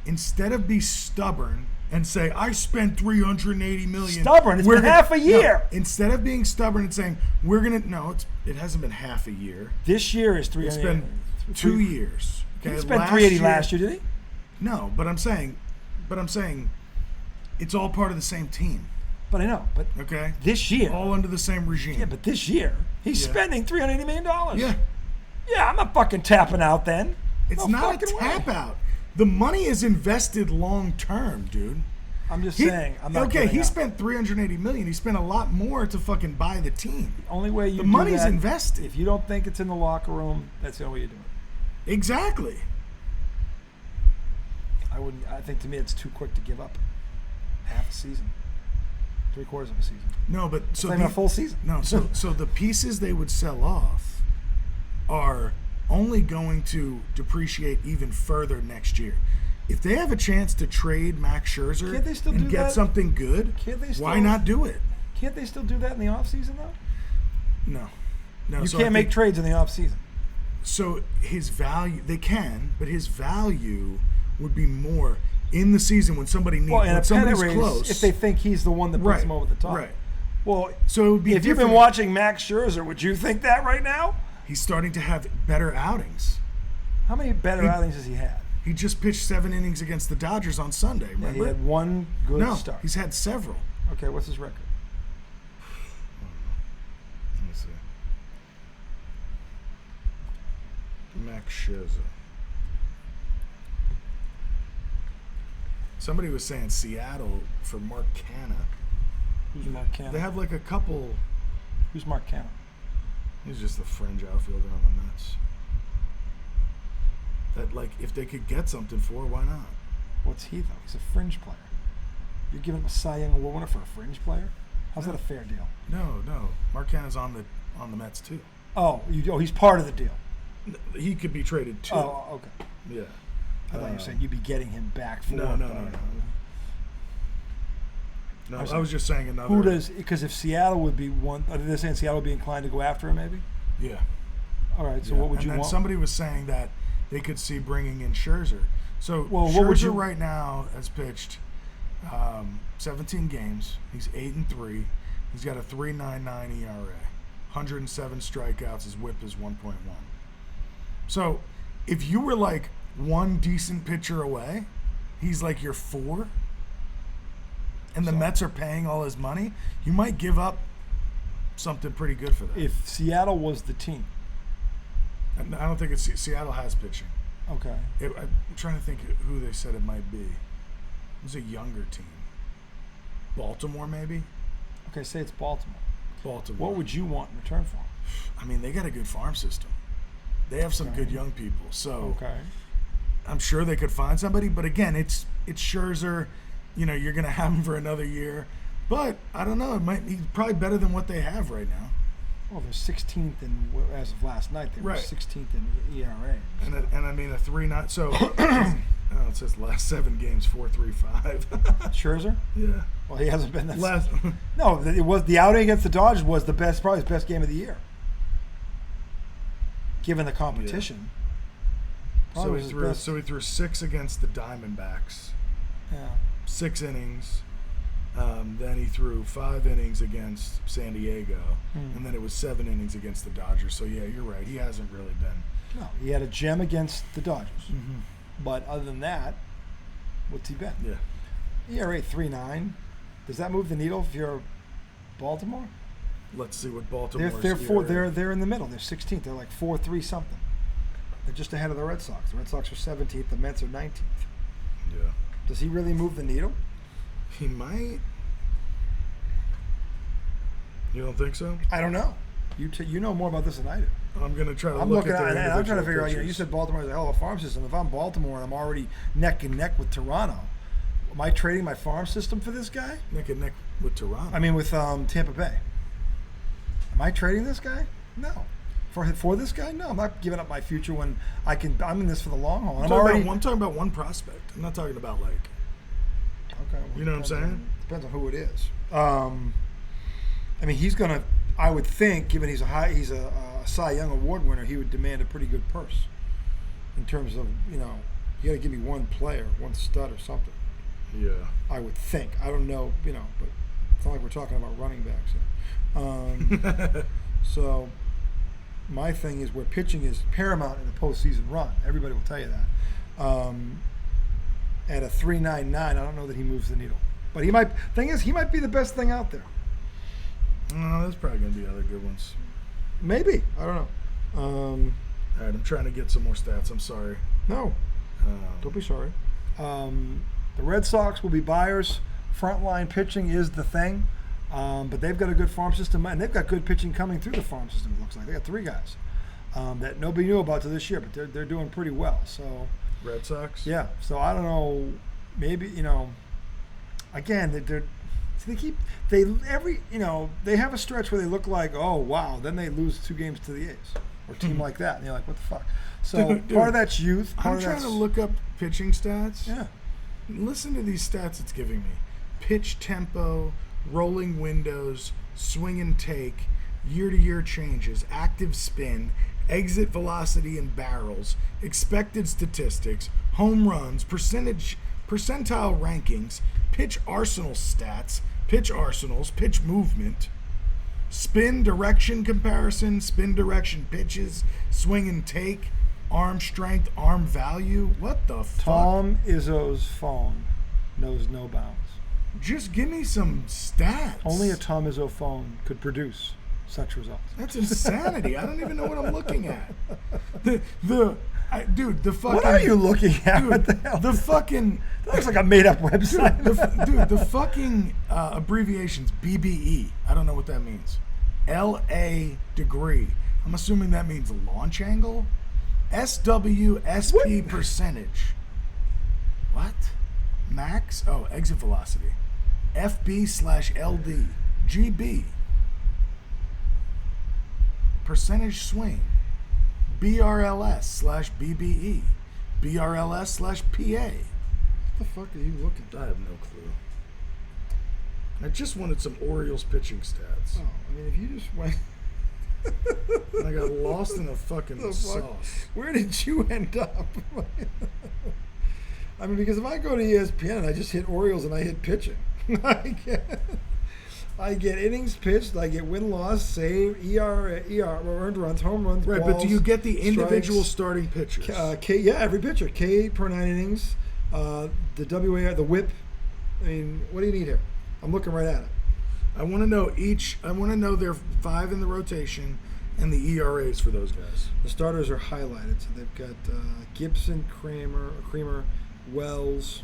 Instead of be stubborn and say, I spent $380 million. Stubborn? It's been half a year. No, instead of being stubborn and saying, we're going to, no, it hasn't been half a year. This year is 380. It's been 2 years. Okay? He spent 380 last year, did he? No, but I'm saying it's all part of the same team. But I know, but okay, this year, all under the same regime. Yeah, but this year he's spending $380 million. Yeah, I'm not fucking tapping out then. It's not a tap out. The money is invested long term, dude. I'm just saying. I'm not okay. He spent $380 million. He spent a lot more to fucking buy the team. The only way you the do money's that, invested. If you don't think it's in the locker room, that's the only way you do it. Exactly. I think to me it's too quick to give up. Half a season. 3/4 of a season. No, but so not even a full season. No, so the pieces they would sell off are only going to depreciate even further next year. If they have a chance to trade Max Scherzer and get something good, why not do it? Can't they still do that in the offseason though? No. You can't make trades in the offseason. So his value, they can, but his value would be more in the season when somebody needs, when somebody's close. If they think he's the one that puts them over the top. Right. Well, so it would be if you've been watching Max Scherzer, would you think that right now? He's starting to have better outings. How many better outings has he had? He just pitched 7 innings against the Dodgers on Sunday, remember? Yeah, he had one good start. He's had several. Okay, what's his record? Let me see. Max Scherzer. Somebody was saying Seattle for Mark Canha. Who's Mark Canha? They have like a couple. Who's Mark Canha? He's just a fringe outfielder on the Mets. That, like, if they could get something for, why not? What's he, though? He's a fringe player. You're giving him a Cy Young Award winner for a fringe player? How's that a fair deal? No. Mark Canha's on the Mets, too. He's part of the deal. He could be traded, too. Oh, okay. Yeah. I thought you were saying you'd be getting him back for No, I was just saying another. Who does? Because if Seattle would be one, they're saying Seattle would be inclined to go after him, maybe. Yeah. All right. So what would you want? And then somebody was saying that they could see bringing in Scherzer. So what Scherzer would you right now has pitched 17 games. He's 8-3. He's got a 3.99 ERA. 107 strikeouts. His WHIP is 1.1. So, if you were like one decent pitcher away, he's like your 4, and the Mets are paying all his money, you might give up something pretty good for that. If Seattle was the team. I don't think it's Seattle has pitching. Okay. I'm trying to think who they said it might be. It was a younger team. Baltimore, maybe? Okay, say it's Baltimore. Baltimore. What would you want in return for him? I mean, they got a good farm system. They have some good young people. So I'm sure they could find somebody. But again, it's Scherzer. You know, you're going to have him for another year. But I don't know. He's probably better than what they have right now. Well, they're 16th as of last night. They were 16th in ERA. And I mean a 3-9. So it says last 7 games 4.35. Scherzer? Yeah. Well, he hasn't been that. Last. No, it was the outing against the Dodgers was the best, probably his best game of the year, given the competition. Yeah. So he threw 6 against the Diamondbacks. Yeah. 6 innings. Then he threw 5 innings against San Diego, and then it was 7 innings against the Dodgers. So yeah, you're right. He hasn't really been. No, he had a gem against the Dodgers, but other than that, what's he been? Yeah. ERA 3.9. Does that move the needle if you're Baltimore? Let's see what Baltimore's They're in the middle. They're 16th. They're like 4.3 something. They're just ahead of the Red Sox. The Red Sox are 17th. The Mets are 19th. Yeah. Does he really move the needle? He might. You don't think so? I don't know. You know more about this than I do. I'm gonna try to. I'm look looking at at I'm trying to figure pictures. out. You said Baltimore has a hell of a farm system. If I'm Baltimore and I'm already neck and neck with Toronto, am I trading my farm system for this guy? Neck and neck with Toronto. I mean, with Tampa Bay. Am I trading this guy? No. For this guy? No. I'm not giving up my future when I can. I'm in this for the long haul. I'm talking about one prospect. I'm not talking about like. Okay. Well, you know what I'm saying? Depends on who it is. I mean, he's gonna. I would think, given he's a Cy Young Award winner, he would demand a pretty good purse. In terms of, you got to give me one player, one stud or something. Yeah. I would think. I don't know, but it's not like we're talking about running backs here. So, my thing is where pitching is paramount in the postseason run. Everybody will tell you that. At a 3.99, I don't know that he moves the needle. But he might be the best thing out there. No, there's probably going to be other good ones. Maybe. I don't know. All right, I'm trying to get some more stats. I'm sorry. No. Don't be sorry. The Red Sox will be buyers. Frontline pitching is the thing. But they've got a good farm system, and they've got good pitching coming through the farm system, it looks like. They got 3 guys that nobody knew about till this year, but they're doing pretty well. So Red Sox? Yeah. So I don't know. Maybe, again, they have a stretch where they look like, oh wow, then they lose 2 games to the A's or a team like that, and you're like, what the fuck? So part of that's youth. I'm trying to look up pitching stats. Yeah. Listen to these stats it's giving me: pitch tempo, rolling windows, swing and take, year-to-year changes, active spin, exit velocity in barrels, expected statistics, home runs, percentile rankings, pitch arsenal stats, pitch arsenals, pitch movement, spin direction comparison, spin direction pitches, swing and take, arm strength, arm value. What the fuck? Tom Izzo's phone knows no bounds. Just give me some stats. Only a Tom Izzo phone could produce such results. That's insanity. I don't even know what I'm looking at. The fucking. What are you looking at? Dude, what the hell? The fucking. That looks like a made-up website. The fucking abbreviation's BBE. I don't know what that means. LA degree. I'm assuming that means launch angle. SWSP percentage. What? Max? Oh, exit velocity. FB/LD. GB. Percentage swing. BRLS/BBE. BRLS/PA. What the fuck are you looking at? I have no clue. I just wanted some Orioles pitching stats. Oh, I mean, if you just went... I got lost in a fucking sauce. Where did you end up? I mean, because if I go to ESPN and I just hit Orioles and I hit pitching, I get innings pitched, I get win-loss, save, ER, earned runs, home runs, Right, balls, but do you get the individual strikes, starting pitchers? Yeah, every pitcher. K per 9 innings, the WAR, the whip. I mean, what do you need here? I'm looking right at it. I want to know their 5 in the rotation and the ERAs for those guys. The starters are highlighted. So they've got Gibson, Creamer, Wells.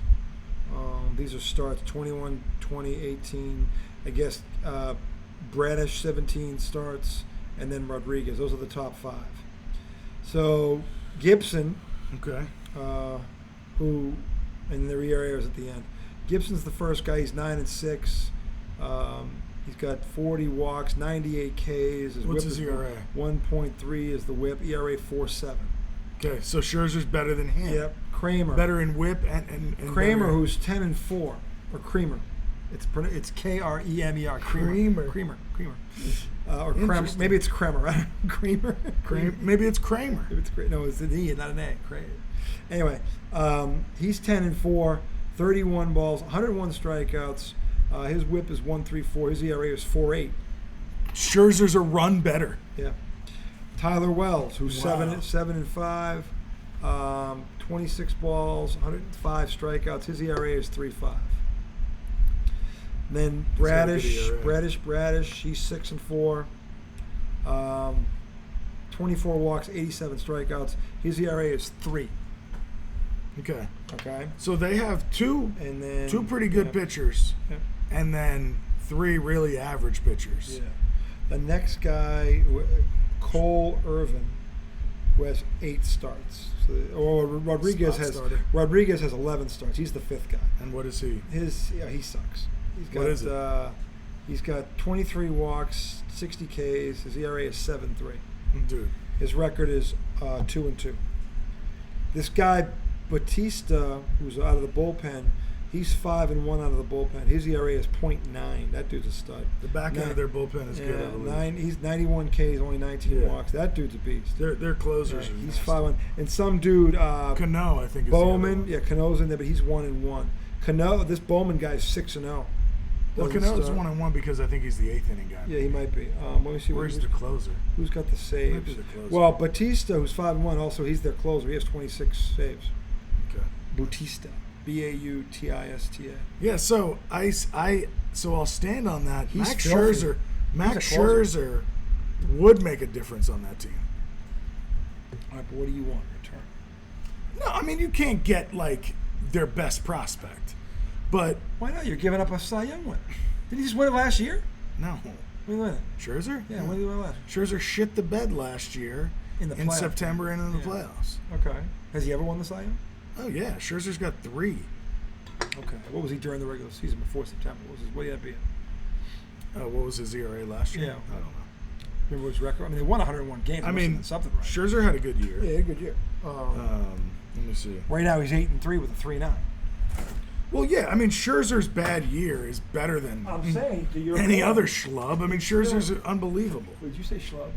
These are starts 21, 20, 18. I guess Bradish 17 starts, and then Rodriguez. Those are the top 5. So Gibson, Okay. who, and their ERA is at the end. Gibson's the first guy. He's 9-6. He's got 40 walks, 98 Ks. His What's whip his is ERA? 1.3 is the whip. ERA 4.7. Okay, so Scherzer's better than him. Yep. Kramer. Better in whip and Kramer, better. who's 10-4, or Creamer. It's Kremer. Creamer. Or Kremer. Interesting. Maybe it's Kremer. Right? Creamer. Maybe it's Kramer. Maybe it's no, it's an E, not an A. Anyway, he's 10-4, 31 balls, 101 strikeouts. His whip is 1.34. His ERA is 4.8. Scherzer's a run better. Yeah. Tyler Wells, who's Wow. 7-5, 26 balls, 105 strikeouts. His ERA is 3.5. Then He's got a good ERA. Bradish, he's 6-4, 24 walks, 87 strikeouts. His ERA is 3. Okay. Okay. So they have two pretty good yeah. pitchers, Yeah. and then 3 really average pitchers. Yeah. The next guy, Cole Irvin, who has 8 starts. So, Rodriguez Spot has starter. 11 starts. He's the 5th guy. And what is he? He sucks. He's got, What is it? He's got 23 walks, 60 Ks. His ERA is 7.3. Dude. His record is 2-2. This guy Batista, who's out of the bullpen, he's 5-1 out of the bullpen. His ERA is 0.9. That dude's a stud. The back end of their bullpen is good, I believe. He's 91 Ks, only 19 walks. That dude's a beast. Their closers are He's nasty. 5-1. And some dude, Cano, I think, is Bowman. the other one. Cano's in there, but he's 1-1. Cano, this Bowman guy is 6-0. Well, Doesn't Cano's start. 1-1 because I think he's the 8th inning guy. Yeah, he might be. Let me see. Where's the closer? Who's got the saves? Might be the closer. Well, Batista, who's 5-1, also he's their closer. He has 26 saves. Okay. Bautista, Bautista. Yeah, so I'll stand on that. He's Max filthy. Max He's a closer. Scherzer would make a difference on that team. All right, but what do you want in return? No, I mean you can't get like their best prospect, but Why not? You're giving up a Cy Young win. Did he just win it last year? no, When did he win it? Scherzer. Yeah, when did he win it last? Scherzer shit the bed last year In the playoffs. September and in the Yeah. playoffs. Okay. Has he ever won the Cy Young? Oh yeah, Scherzer's got 3. Okay. What was he during the regular season before September? What did that be? What was his ERA last year? Yeah. I don't know. Remember his record? I mean, they won 101 games. I Must have mean, been something right. Scherzer had a good year. Yeah, good year. Let me see. Right now he's 8-3 with a 3.9. Well, yeah, I mean Scherzer's bad year is better than I'm saying to your any point. other schlub. I mean Scherzer's unbelievable. Did you say Schlub?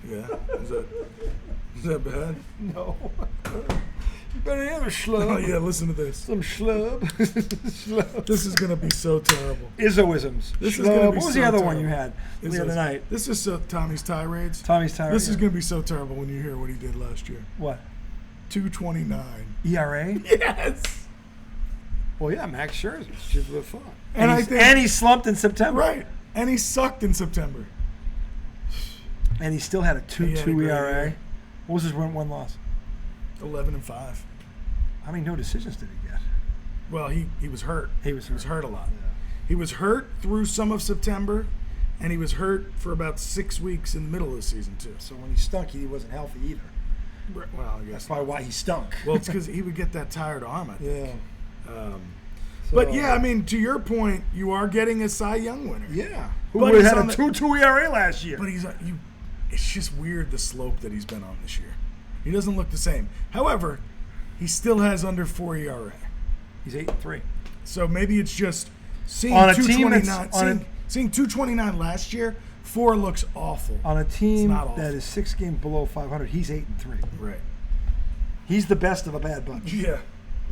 Yeah, is that bad? No. You better have a Schlub. Oh yeah, listen to this. Some Schlub. Schlub. This is gonna be so terrible. Izzoisms. This is Schlub. gonna be What was so the other one terrible. you had the other night? This is so Tommy's tirades. Tommy's Tyrant. This is gonna be so terrible when you hear what he did last year. What? 229. ERA? Yes. Well, yeah, Max Scherzer. Just for fun. And I think- and he slumped in September. Right. And he sucked in September. And he still had a He had a 2.2 great ERA. year. What was his one loss? 11-5. How many no decisions did he get? Well, he was hurt. He was hurt a lot. Yeah. He was hurt through some of September, and he was hurt for about 6 weeks in the middle of the season too. So when he stunk, he wasn't healthy either. Well, I That's guess. probably why he stunk. Well, it's because he would get that tired arm, I think. Yeah. So, But yeah, I mean, to your point, you are getting a Cy Young winner. Yeah. Who But would he's have had on a the- 2.2 ERA last year? But it's just weird the slope that he's been on this year. He doesn't look the same. However, he still has under 4 ERA. He's 8-3. So maybe it's just seeing On a team 229. that's- Seeing 229 last year, 4 looks awful. On a team not awful. that is 6 games below 500, he's 8-3. Right. He's the best of a bad bunch. Yeah.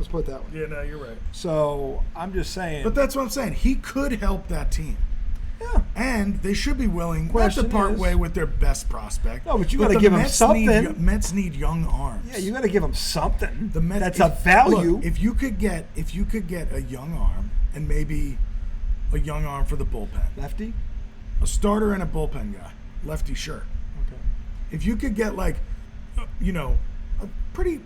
Let's put it that way. Yeah, no, you're right. So I'm just saying. But that's what I'm saying. He could help that team. Yeah. And they should be willing Question not to part is- way with their best prospect. No, but you gotta the give 'em Mets something. Mets need young arms. Yeah, you got to give him something. The Mets, that's a value. Look, if you could get a young arm and maybe a young arm for the bullpen, Lefty. a starter and a bullpen guy, lefty, sure. Okay. If you could get a pretty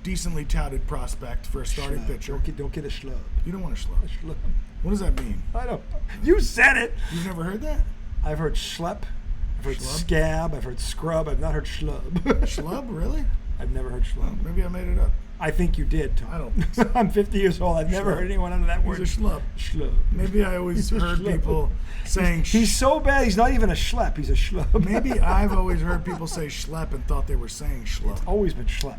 decently touted prospect for a starting Schlub. pitcher, Don't get a Schlub. you don't want to Schlub. Schlub. What does that mean? I don't. You said it. You've never heard that? I've heard Schlep. I've heard Schlub? Scab. I've heard Scrub. I've not heard Schlub. Schlub, really? I've never heard Schlub. Maybe I made it up. I think you did, Tom. I don't think so. I'm 50 years old. I've never Schlub. heard anyone under that word. He's a schlub. Schlub. Maybe I always He's a heard schlub. people saying He's so bad. He's not even a Schlep. He's a Schlub. Maybe I've always heard people say schlep and thought they were saying schlub. Always been Schlep.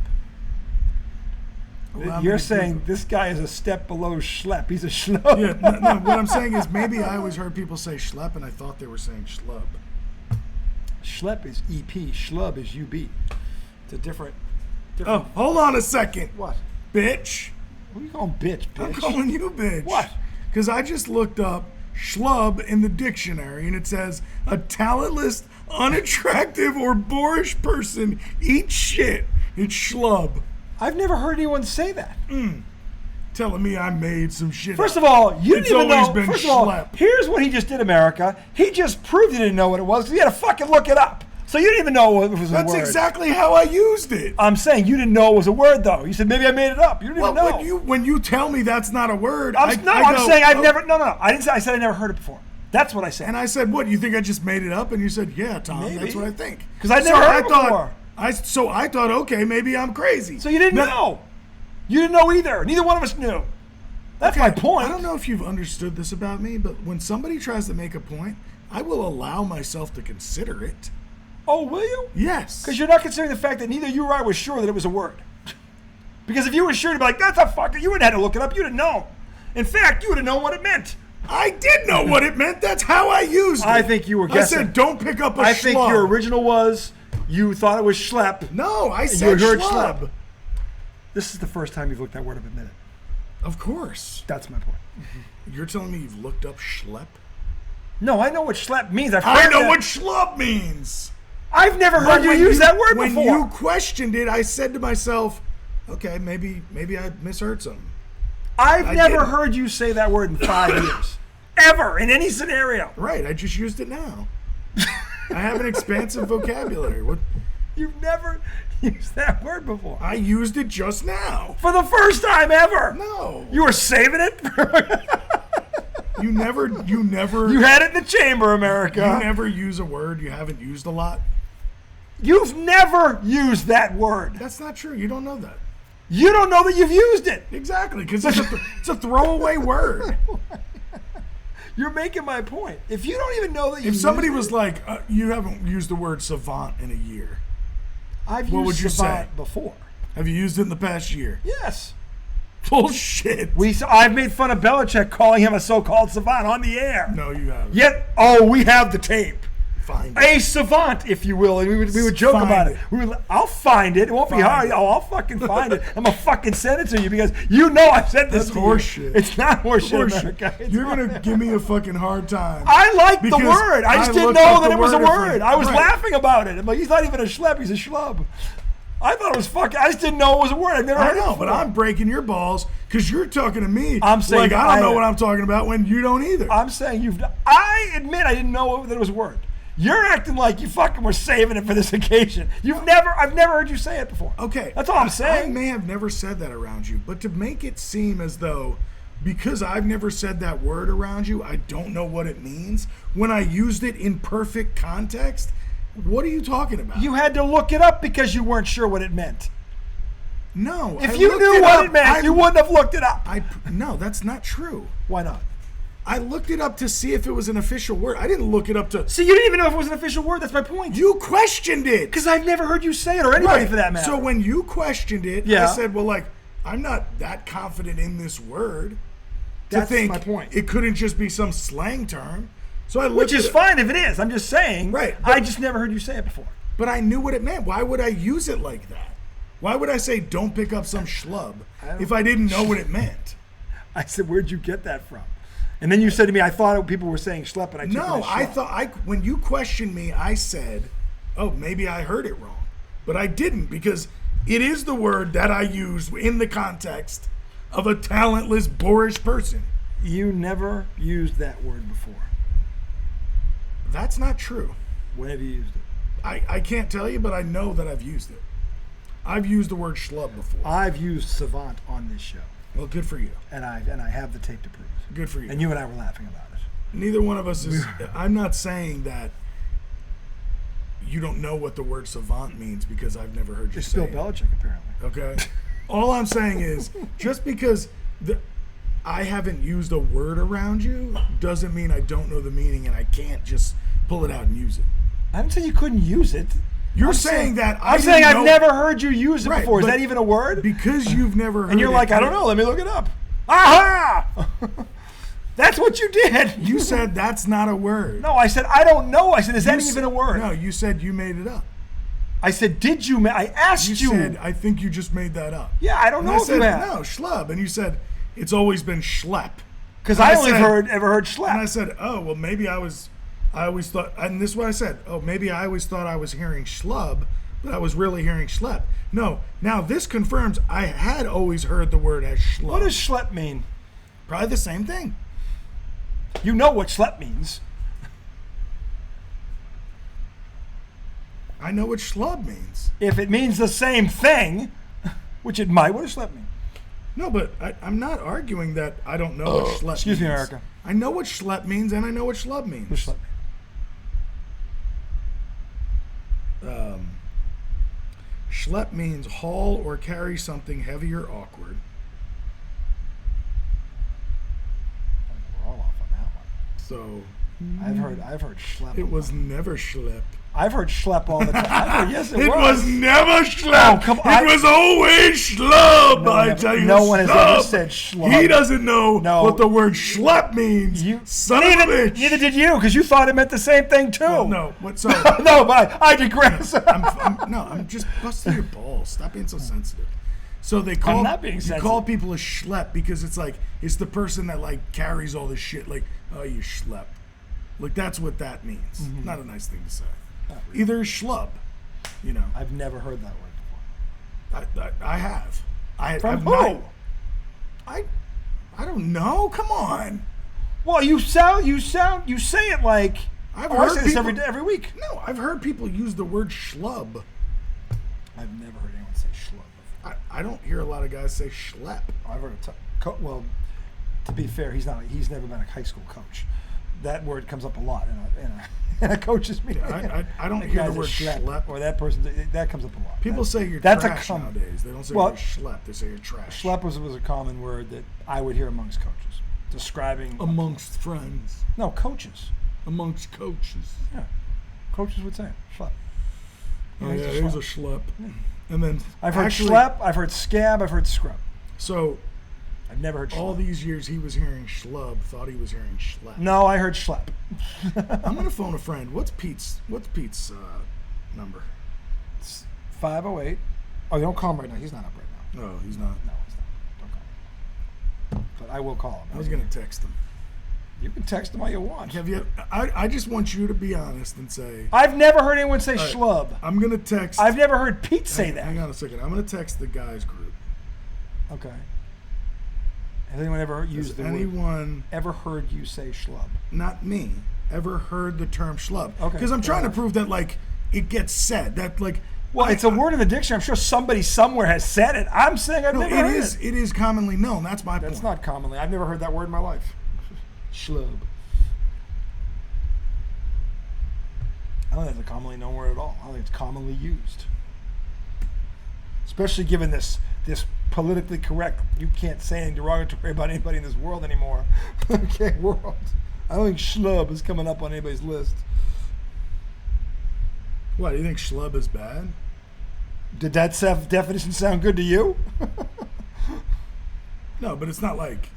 Well, I'm You're gonna saying Google- this guy is a step below Schlep. He's a Schlub. Yeah, no, what I'm saying is maybe I always heard people say schlep and I thought they were saying schlub. Schlep is EP. Schlub is UB. It's a different. Oh, hold on a second, What? bitch. What are you calling bitch? I'm Bitch. calling you bitch. What? Because I just looked up schlub in the dictionary and it says a talentless, unattractive, or boorish person eats shit. It's schlub. I've never heard anyone say that. Telling me I made some shit First up. of all, you It's didn't even always know. been First of all, Schlep. here's what he just did, America. He just proved he didn't know what it was because he had to fucking look it up. So you didn't even know what was a That's word. exactly how I used it. I'm saying you didn't know it was a word, though. You said maybe I made it up. You didn't Well, even know. when you tell me that's not a word, I'm go, saying I've "Oh." never. No. I didn't say. I said I never heard it before. That's what I said. And I said, "What? You think I just made it up?" And you said, "Yeah, Tom, Maybe. that's what I think." 'Cause I never heard it before. So I thought, okay, maybe I'm crazy. So you didn't know. You didn't know either. Neither one of us knew. That's my point. I don't know if you've understood this about me, but when somebody tries to make a point, I will allow myself to consider it. Oh, will you? Yes. Because you're not considering the fact that neither you or I was sure that it was a word. Because if you were sure to be like, that's a fucker, you wouldn't have had to look it up. You'd have known. In fact, you would have known what it meant. I did know what it meant. That's how I used it. I think you were guessing. I said, don't pick up a I think schlub. your original was you thought it was schlep. No, I you said heard schlub. schlep. This is the first time you've looked that word up in a minute. Of course. That's my point. You're telling me you've looked up schlep? No, I know what schlep means. I've I heard know that. what schlub means. I've never heard But you when use that word when before. you questioned it, I said to myself, okay, maybe I misheard something. I've I never didn't. heard you say that word in 5 years. Ever, in any scenario. Right, I just used it now. I have an expansive vocabulary. What? You've never used that word before. I used it just now. For the first time ever. No. You were saving it? You never You had it in the chamber, America. you never use a word you haven't used a lot. You've never used that word. That's not true. You don't know that. You don't know that you've used it. Exactly, because it's a throwaway word. You're making my point. If you don't even know that you If somebody used was it, like, you haven't used the word savant in a year, I've what used would you savant say? before. have you used it in the past year? Yes. Bullshit. I've made fun of Belichick calling him a so-called savant on the air. No, you haven't. Yet, we have the tape. Find it. A savant, if you will, and we would joke Find about it. it. I'll find it. It won't be Find hard. it. I'll fucking find it. I'm gonna fucking send it to you because you know I said this That's to horseshit. you. It's not horseshit, Horseshit. America. It's You're not. gonna give me a fucking hard time. I like the Because word. I just I didn't looked know up that the it was a word word. different. I was Right. laughing about it. I'm like, he's not even a schlep. He's a schlub. I thought it was fucking. I just didn't know it was a word. I've never I heard it know, before. but I'm breaking your balls because you're talking to me. I'm saying like I don't know I- what I'm talking about when you don't either. I'm saying I admit I didn't know that it was a word. You're acting like you fucking were saving it for this occasion. I've never heard you say it before. Okay, That's all I'm I saying. may have never said that around you, but to make it seem as though because I've never said that word around you, I don't know what it means. When I used it in perfect context, what are you talking about? You had to look it up because you weren't sure what it meant. No. If I you looked knew what up. it meant, you wouldn't have looked it up. No, that's not true. Why not? I looked it up to see if it was an official word. I didn't look it up to. See, you didn't even know if it was an official word. That's my point. You questioned it. Because I've never heard you say it, or anybody for that matter. So when you questioned it, Yeah. I said, well, like, I'm not that confident in this word That's to think my point. it couldn't just be some slang term. So I looked Which is it- fine if it is. I'm just saying. Right, I just never heard you say it before. But I knew what it meant. Why would I use it like that? Why would I say don't pick up some schlub if I didn't know what it meant? I said, where'd you get that from? And then you said to me, I thought people were saying schlep, and I took it as No, I schlep. thought when you questioned me, I said, oh, maybe I heard it wrong. But I didn't, because it is the word that I use in the context of a talentless, boorish person. You never used that word before. That's not true. When have you used it? I can't tell you, but I know that I've used it. I've used the word schlub before. I've used savant on this show, Well, good for you. and I have the tape to prove it. Good for you. And you and I were laughing about it. Neither one of us is. I'm not saying that you don't know what the word savant means because I've never heard you It's say Bill it. Belichick, apparently. Okay? All I'm saying is just because I haven't used a word around you doesn't mean I don't know the meaning and I can't just pull it out and use it. I didn't say you couldn't use it. You're saying that I I'm saying didn't I've know- never heard you use it Right, before. Is but that even a word? Because you've never heard And you're it, like, I don't know. Let me look it up. Aha! That's what you did. You said that's not a word. No, I said, I don't know. I said, is that You even s- a word? No, you said you made it up. I said, did you? I asked You you. said, I think you just made that up. Yeah, I don't And know I if said, you have. no, schlub. And you said, it's always been schlep. Because And I I only said- ever heard And I schlep. said, oh, well, maybe I always thought, and this is what I said, oh, maybe I always thought I was hearing schlub, but I was really hearing schlep. No, now this confirms I had always heard the word as schlub. What does schlep mean? Probably the same thing. You know what schlep means. I know what schlub means. If it means the same thing, which it might, what does schlep mean? No, but I'm not arguing that I don't know what schlep Excuse me, means. Erica. I know what schlep means, and I know what schlub means. What does schlep mean? Schlep means haul or carry something heavy or awkward. We're all off on that one. So I've heard schlep. it was never schlep. I've heard schlep all the time. Yes, it, It was. was never schlep. Oh, come on. It was always schlub. I tell you, no one has ever schlub. said schlub. He doesn't know No. what the word schlep means. Son of a bitch. Neither did you, because you thought it meant the same thing too. Well, no, what? So No, but I digress. I'm just busting your balls. Stop being so sensitive. So they call not being you sensitive. call people a schlep because it's like it's the person that like carries all this shit. Like, oh, you schlep. Like that's what that means. Mm-hmm. Not a nice thing to say. Either schlub, you know. I've never heard that word before. I have. From I've who? not- I don't know. Come on. Well, you say it like I've I heard say this people- every week. No, I've heard people use the word schlub. I've never heard anyone say schlub before. I don't hear a lot of guys say schlep. I've heard well, to be fair, he's never been a high school coach. That word comes up a lot in a coach's meeting. I don't That hear the guy's a word schlep. or that person. That comes up a lot. People say you're that's trash a common. nowadays. They don't say Well, you're schlep. They say you're trash. Schlep was a common word that I would hear amongst coaches, describing Amongst friends. no coaches. Amongst coaches. Yeah, coaches would say it. Schlep. Oh, he's yeah, a he's a schlep. schlep. And then I've heard actually, schlep. I've heard scab. I've heard scrub. So I've never heard schlep. all these years he was hearing schlub, thought he was hearing schlep. No, I heard schlep. I'm gonna phone a friend. What's Pete's number? It's 508. Oh, you don't call him right now. He's not up right now. No, he's not. No, he's not. Don't call him. But I will call him. I was gonna text him. You can text him all you want. Have you? I just want you to be honest and say. I've never heard anyone say All right, schlub. I'm gonna text. I've never heard Pete say hang, that. Hang on a second. I'm gonna text the guys group. Okay. Has anyone ever used Has the word? anyone, Ever heard you say schlub? not me, ever heard the term schlub? Okay, Because I'm fair trying to enough. prove that like it gets said. That like. Well, it's a word in the dictionary. I'm sure somebody somewhere has said it. I'm saying I've No, never it heard is. it. It is commonly known. That's my That's point. not commonly. I've never heard that word in my life. Schlub. I don't think it's a commonly known word at all. I don't think it's commonly used. Especially given this politically correct, you can't say anything derogatory about anybody in this world anymore. Okay, world. I don't think schlub is coming up on anybody's list. What, do you think schlub is bad? Did that definition sound good to you? No, but it's not like.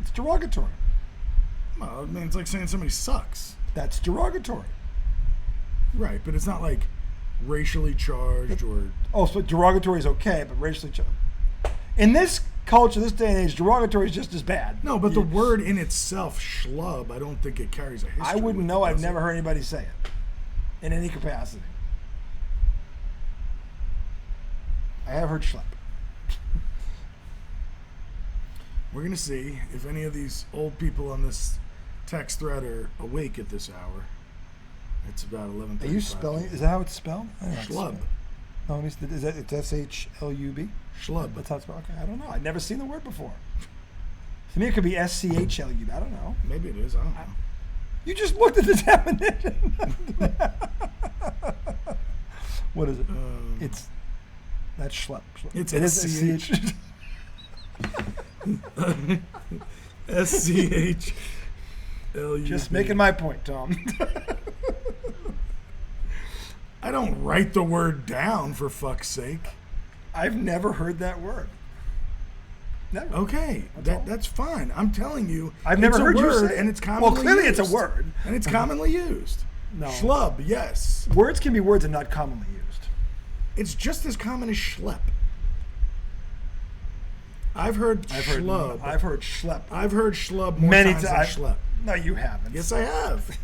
It's derogatory. Well, I mean, it's like saying somebody sucks. That's derogatory. Right, but it's not like racially charged or... Oh, so derogatory is okay, but racially charged. In this culture, this day and age, derogatory is just as bad. No, but the word in itself, schlub, I don't think it carries a history. I wouldn't with know. it, I've does it? never heard anybody say it in any capacity. I have heard schlep. We're going to see if any of these old people on this text thread are awake at this hour. It's about 11:35. Are you spelling? Is that how it's spelled? I don't know how it's Schlub. spelled. No, is that it's SHLUB? Schlub. That's how it's spelled. Okay, I don't know. I've never seen the word before. To me, it could be SCHLUB. I don't know. Maybe it is. I don't know. You just looked at the definition. What is it? That's schlep. It's it is SCH. SCHLUB. Just making my point, Tom. I don't write the word down, for fuck's sake. I've never heard that word. Never. Okay, that's fine. I'm telling you, I've never heard you say it. and it's commonly Well, clearly used. it's a word. And it's commonly used. No. Schlub, yes. Words can be words and not commonly used. It's just as common as schlep. I've heard schlub. I've heard schlep. I've heard schlub more Many times than times. schlep. No, you haven't. Yes, I have.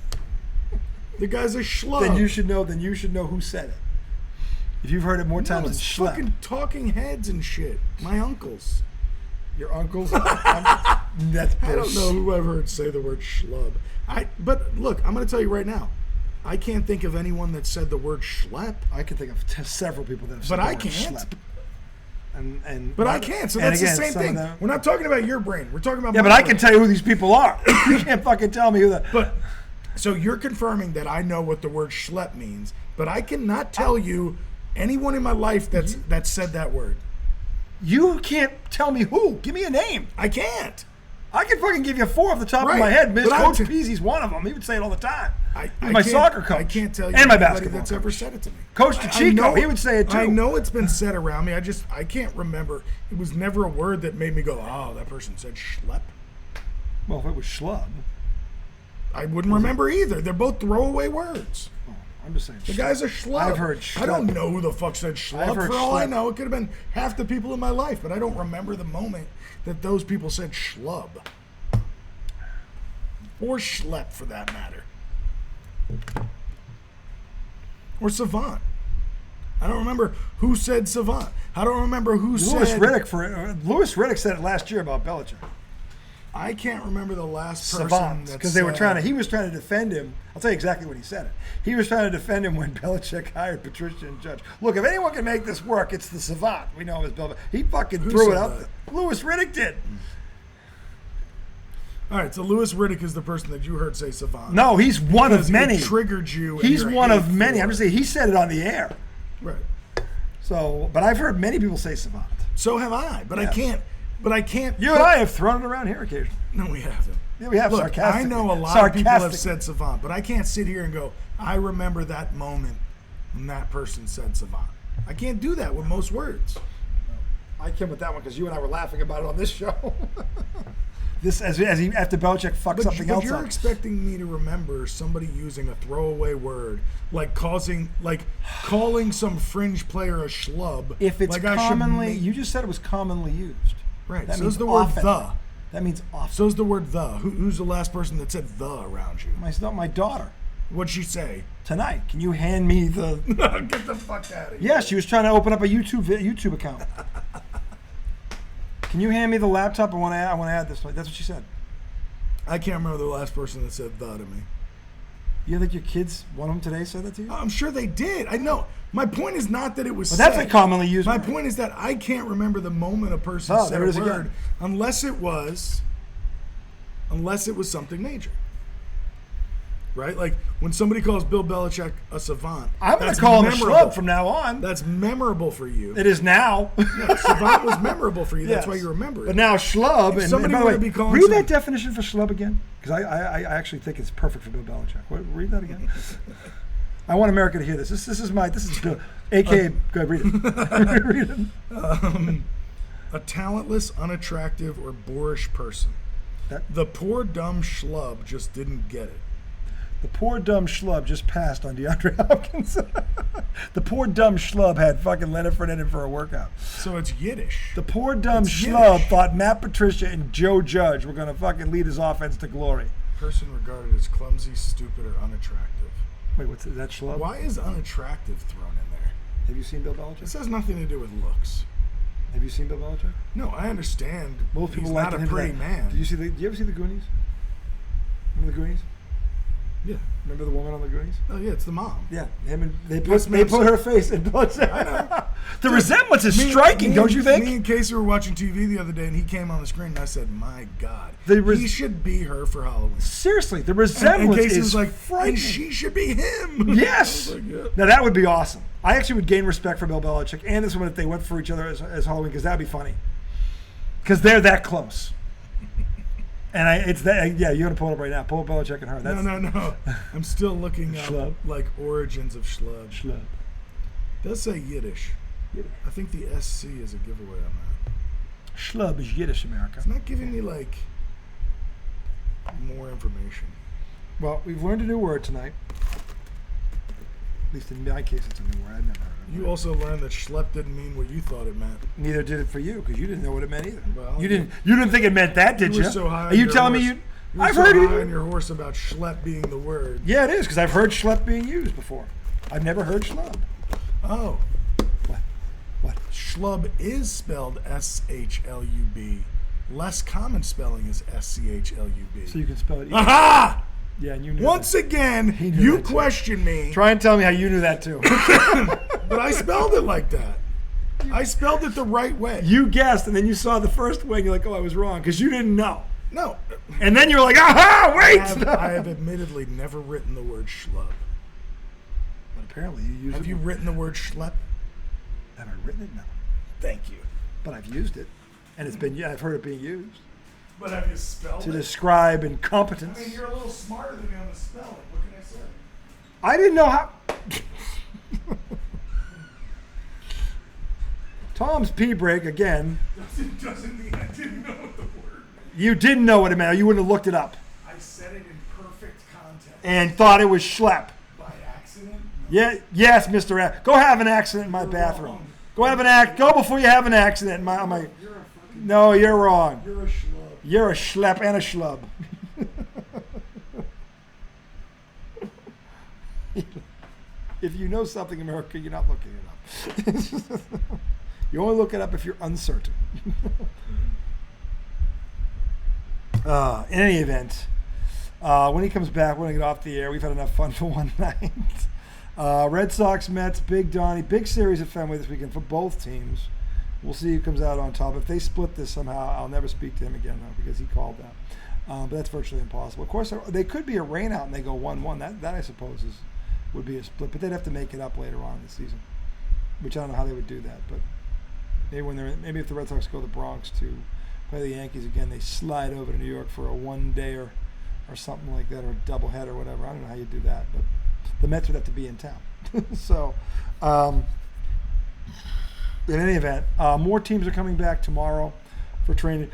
The guy's a schlub. Then you should know who said it. If you've heard it more times than it's schlep. fucking talking heads and shit. My uncles. Your uncles? That's I don't know who I've heard say the word schlub. But look, I'm going to tell you right now. I can't think of anyone that said the word schlep. I can think of several people that have said But the I word can't. schlep. But I can't, so and that's again, the same some of thing. them- We're not talking about your brain. We're talking about Yeah, my but I brain. can tell you who these people are. You can't fucking tell me who the... But so you're confirming that I know what the word schlep means, but I cannot tell you anyone in my life that said that word. You can't tell me who. Give me a name. I can't. I can fucking give you 4 off the top Right, of my head. but Coach I'm Peasy's one of them. He would say it all the time. I He's my can't- soccer coach. I can't tell you and my anybody basketball that's coach. ever said it to me. Coach I DeChico, know- he would say it too. I know it's been said around me. I can't remember. It was never a word that made me go, oh, that person said schlep. Well, if it was schlub, I wouldn't remember either. They're both throwaway words. I'm just saying. The guy's a schlub. I've heard I don't schlub. know who the fuck said I've schlub. heard For all I schlep. know, it could have been half the people in my life, but I don't remember the moment that those people said schlub. Or schlep, for that matter. Or savant. I don't remember who said savant. I don't remember who Louis said... Riddick said it last year about Belichick. I can't remember the last person Savants, that because he was trying to defend him. I'll tell you exactly what he said. He was trying to defend him when Belichick hired Patricia and Judge. Look, if anyone can make this work, it's the savant. We know him as Belichick. He fucking threw said it out that? there. Louis Riddick did. All right, so Louis Riddick is the person that you heard say savant. No, he's one Because of many. It triggered you. and He's your one hate of many. for I'm it. just saying he said it on the air. Right. So, but I've heard many people say savant. So have I, but Yes. I can't. You and I have thrown it around here occasionally. No, we haven't. Yeah, we have. Look, Sarcastically. I know a lot of people have Sarcastically. said savant, but I can't sit here and go, I remember that moment when that person said savant. I can't do that with most words. I came with that one because you and I were laughing about it on this show. This after Belichick fucked something but else you're up. expecting me to remember somebody using a throwaway word, like calling some fringe player a schlub. If it's like I should commonly, you just said it was commonly used. right. That So's means the word often. the. That means often. So's the word the. Who's the last person that said the around you? My daughter What'd she say? tonight. Can you hand me the? Get the fuck out of here. Yeah, she was trying to open up a YouTube account. Can you hand me the laptop? I want to add this. That's what she said. I can't remember the last person that said the to me. You think your kids, one of them today, said that to you? I'm sure they did. I know. My point is not that it was But said. that's a commonly used My word. point is that I can't remember the moment a person Oh, said there it a is word again. unless it was something major. Right? Like when somebody calls Bill Belichick a savant. I'm going that's to call him a memorable. schlub from now on. That's memorable for you. It is now. Yeah, savant was memorable for you. That's Yes. why you remember it. But now schlub. If And somebody by the were way, to be calling read some- that definition for schlub again, because I actually think it's perfect for Bill Belichick. Read that again. I want America to hear this. This is Bill, AKA. Go ahead, read it. Read it. A talentless, unattractive, or boorish person. The poor dumb schlub just didn't get it. The poor dumb schlub just passed on DeAndre Hopkins. The poor dumb schlub had fucking Leonard Fournette in for a workout. So it's Yiddish. The poor dumb It's schlub Yiddish. thought Matt Patricia and Joe Judge were going to fucking lead his offense to glory. Person regarded as clumsy, stupid, or unattractive. Wait, is that schlub? Why is unattractive thrown in there? Have you seen Bill Belichick? This has nothing to do with looks. Have you seen Bill Belichick? No, I understand. Most people he's like not a him for pretty that. man. Did you ever see the Goonies? Remember the Goonies? Yeah. Remember the woman on the Goonies? Oh yeah, it's the mom. Yeah, him and they Yes, put ma'am. her face in Belichick. I know. The resemblance is striking, don't you think? Me and Casey were watching TV the other day, and he came on the screen, and I said, "My God, he should be her for Halloween." Seriously, the And resemblance Casey is was like, frightening. "And she should be him." Yes. I was like, yeah. Now that would be awesome. I actually would gain respect for Bill Belichick and this one if they went for each other as Halloween, because that'd be funny. Because they're that close. And it's that. Yeah, you're gonna pull it up right now. Pull up Belichick and her. That's No. I'm still looking up Schlub. like origins of Schlub. Schlub. It does say Yiddish. Yiddish. I think the SC is a giveaway on that. Schlub is Yiddish America. It's not giving me like more information. Well, we've learned a new word tonight. At least in my case, it's a new word. I've never heard of it. You also learned that Schlep didn't mean what you thought it meant. Neither did it for you, because you didn't know what it meant either. Well, you didn't think it meant that, did You you? were so high Are on you your telling me horse. you? You're I've so heard high it. on your horse about Schlep being the word. Yeah, it is, because I've heard schlep being used before. I've never heard schlub. Oh. What? Schlub is spelled S-H-L-U-B. Less common spelling is S-C-H-L-U-B. So you can spell it. Aha! Yeah, and you knew Once that. again, He knew you that too. question me, Try and tell me how you knew that too. but I spelled it like that. I spelled it the right way. You guessed, and then you saw the first way, and you're like, "Oh, I was wrong," because you didn't know. No. And then you're like, "Aha! Wait!" I have admittedly never written the word schlub. But apparently, you used Have it. you written the word schlep? Have I written it? No, Thank you. but I've used it, and it's been. Yeah, I've heard it being used But have you spelled to it? describe incompetence. I mean, you're a little smarter than me on the spelling. What can I say? I didn't know how. Tom's pee break again. Doesn't mean I didn't know what the word meant. You didn't know what it meant. Or you wouldn't have looked it up I said it in perfect context. and thought it was schlep. By accident? Yeah, yes, Mr. Go have an accident in my bathroom. wrong. Go have an Go before you have an accident in my. On my. You're a fucking. No, you're wrong. You're a schlub. You're a schlep and a schlub. If you know something, America, you're not looking it up. You only look it up if you're uncertain. In any event, when he comes back, we're going to get off the air. We've had enough fun for one night. Red Sox, Mets, Big Donnie, big series at Fenway this weekend for both teams. We'll see who comes out on top. If they split this somehow, I'll never speak to him again, though, because he called that. But that's virtually impossible. Of course, they could be a rain out and they go 1-1. That I suppose would be a split, but they'd have to make it up later on in the season, which I don't know how they would do that. But maybe if the Red Sox go to the Bronx to play the Yankees again, they slide over to New York for a one-day or something like that, or a doubleheader or whatever. I don't know how you do that, but the Mets would have to be in town. So, in any event, more teams are coming back tomorrow for training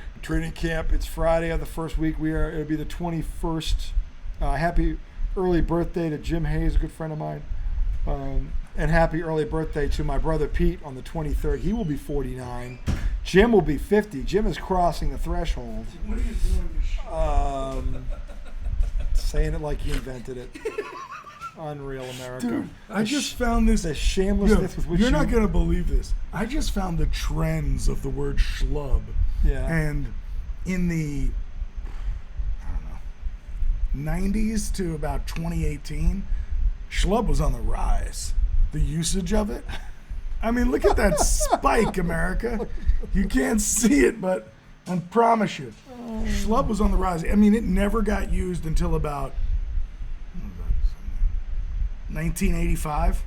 camp. It's Friday of the first week. It'll be the 21st. Happy early birthday to Jim Hayes, a good friend of mine. And happy early birthday to my brother Pete on the 23rd. He will be 49. Jim will be 50. Jim is crossing the threshold. What are you doing to Saying it like he invented it. Unreal America. Dude, I just found this. The shamelessness with which You're not going to believe this. I just found the trends of the word schlub. Yeah. And in the, I don't know, 90s to about 2018, schlub was on the rise. The usage of it. I mean, look at that spike, America. You can't see it, but I promise you. Schlub was on the rise. I mean, it never got used until about 1985.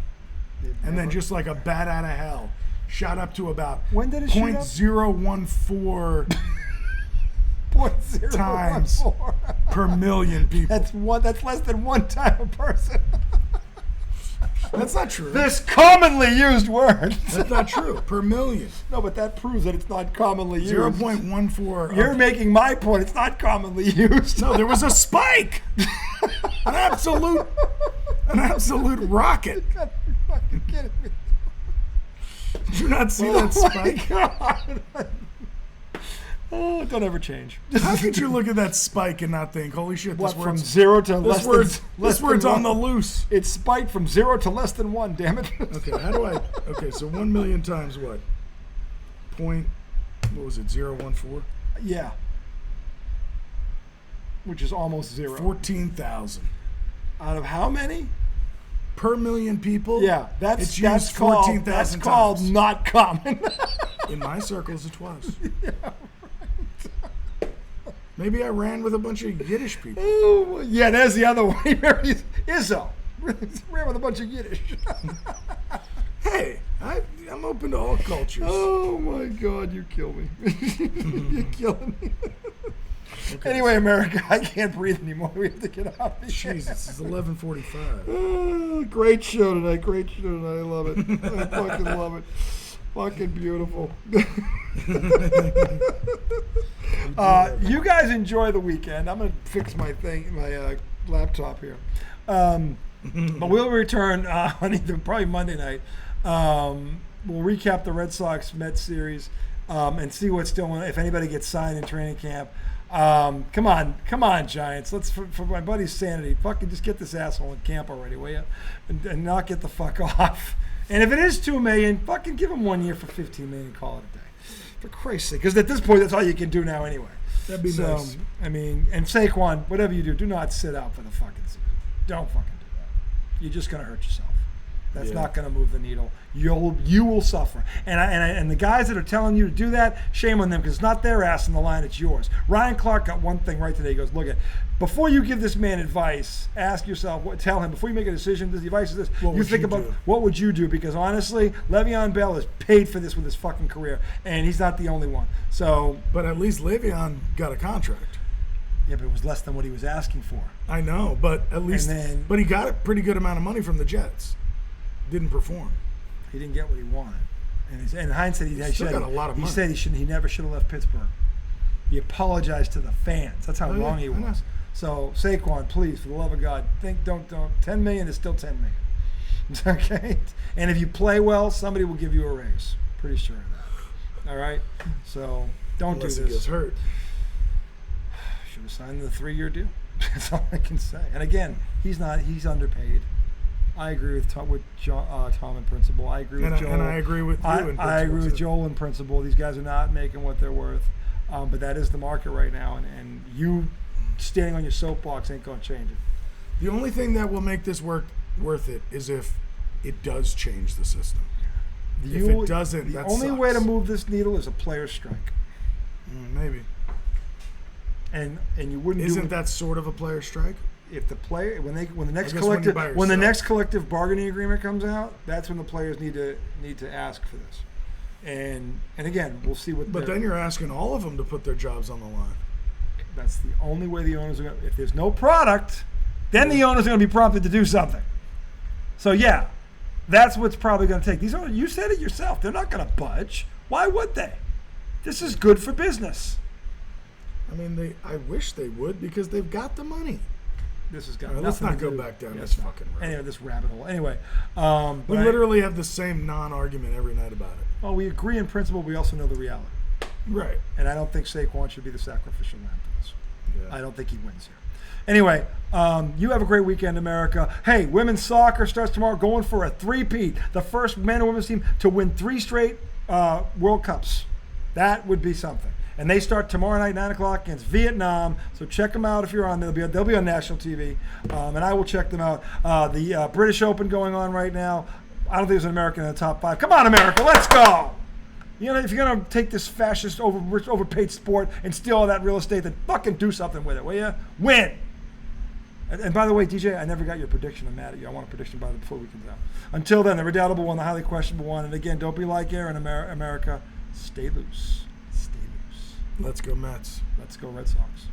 And then just like a bat out of hell, shot up to about When did it shoot up? 0.014 .014 times per million people. That's less than one time a person. That's not true. This commonly used word. That's not true. Per million. No, but that proves that it's not commonly used. 0.14. You're making my point. It's not commonly used. No, there was a spike. An absolute rocket. You're fucking kidding. not see that spike? God. Oh, don't ever change. How could you look at that spike and not think, holy shit, What, from 0 to less than this word's on the loose. It's spiked from 0 to less than 1, damn it. Okay, okay, so 1 million times what? What was it, 0.14? Yeah. Which is almost 0. 14,000. Out of how many? Per million people? Yeah, that's called 14,000 That's called times. not common. In my circles, it was. Yeah, right. Maybe I ran with a bunch of Yiddish people. Oh, yeah, there's the other one. Izzo. Ran with a bunch of Yiddish. Hey, I'm open to all cultures. Oh, my God, you kill me. You're killing me. Okay, anyway, America, I can't breathe anymore. We have to get out of here. Jesus, it's 11:45. Oh, great show tonight. Great show tonight. I love it. I fucking love it. Fucking beautiful. You guys enjoy the weekend. I'm going to fix my laptop here. But we'll return on probably Monday night. We'll recap the Red Sox-Mets series and see what's still on, if anybody gets signed in training camp. Come on, Giants. Let's for my buddy's sanity, fucking just get this asshole in camp already, will you? And not get the fuck off. And if it is $2 million, fucking give him 1 year for $15 million and call it a day. For Christ's sake, because at this point, that's all you can do now anyway. That'd be nice. I mean, and Saquon, whatever you do not sit out for the fucking season. Don't fucking do that. You're just gonna hurt yourself. That's not going to move the needle. You will suffer. And the guys that are telling you to do that, shame on them, because it's not their ass in the line, it's yours. Ryan Clark got one thing right today. He goes, look at, before you give this man advice, ask yourself, tell him, before you make a decision, this advice is this. You think about what would you do? Because honestly, Le'Veon Bell is paid for this with his fucking career, and he's not the only one. So, but at least Le'Veon got a contract. Yeah, but it was less than what he was asking for. I know, but at least, but he got a pretty good amount of money from the Jets. Didn't perform. He didn't get what he wanted. And in hindsight, he still got a lot of money. He said he never should have left Pittsburgh. He apologized to the fans. That's how wrong he was. So Saquon, please, for the love of God, don't. $10 million is still $10 million. Okay. And if you play well, somebody will give you a raise. Pretty sure of that. All right. So don't Unless do this. He gets hurt. Should have signed the 3-year deal. That's all I can say. And again, he's underpaid. I agree with Tom in principle. I agree with Joel. And I agree with you in principle. I agree with Joel in principle. These guys are not making what they're worth. But that is the market right now. And you standing on your soapbox ain't going to change it. The only thing that will make this worth it is if it does change the system. If it doesn't, the only way to move this needle is a player's strike. Maybe. And you wouldn't. Isn't that sort of a player's strike? If the player when the next collective bargaining agreement comes out, that's when the players need to ask for this. And again, we'll see what. But then you're asking all of them to put their jobs on the line. That's the only way the owners are going to. If there's no product, then the owners are going to be prompted to do something. So yeah, that's what's probably going to take. These owners, you said it yourself, they're not going to budge. Why would they? This is good for business. I mean, I wish they would, because they've got the money. This has got. Right, let's not go back down this fucking road. Anyway, this rabbit hole. Anyway, we literally have the same non-argument every night about it. Well, we agree in principle. We also know the reality. Right. And I don't think Saquon should be the sacrificial lamb for this. Yeah. I don't think he wins here. Anyway, you have a great weekend, America. Hey, women's soccer starts tomorrow, going for a three-peat. The first men and women's team to win 3 straight World Cups. That would be something. And they start tomorrow night, 9 o'clock, against Vietnam. So check them out if you're on. They'll be on national TV. And I will check them out. The British Open going on right now. I don't think there's an American in the top 5. Come on, America, let's go! You know, if you're going to take this fascist, overpaid sport and steal all that real estate, then fucking do something with it, will you? Win! And by the way, DJ, I never got your prediction. I'm mad at you. I want a prediction by before we can go. Until then, the redoubtable one, the highly questionable one. And again, don't be like Aaron, America. Stay loose. Let's go Mets. Let's go Red Sox.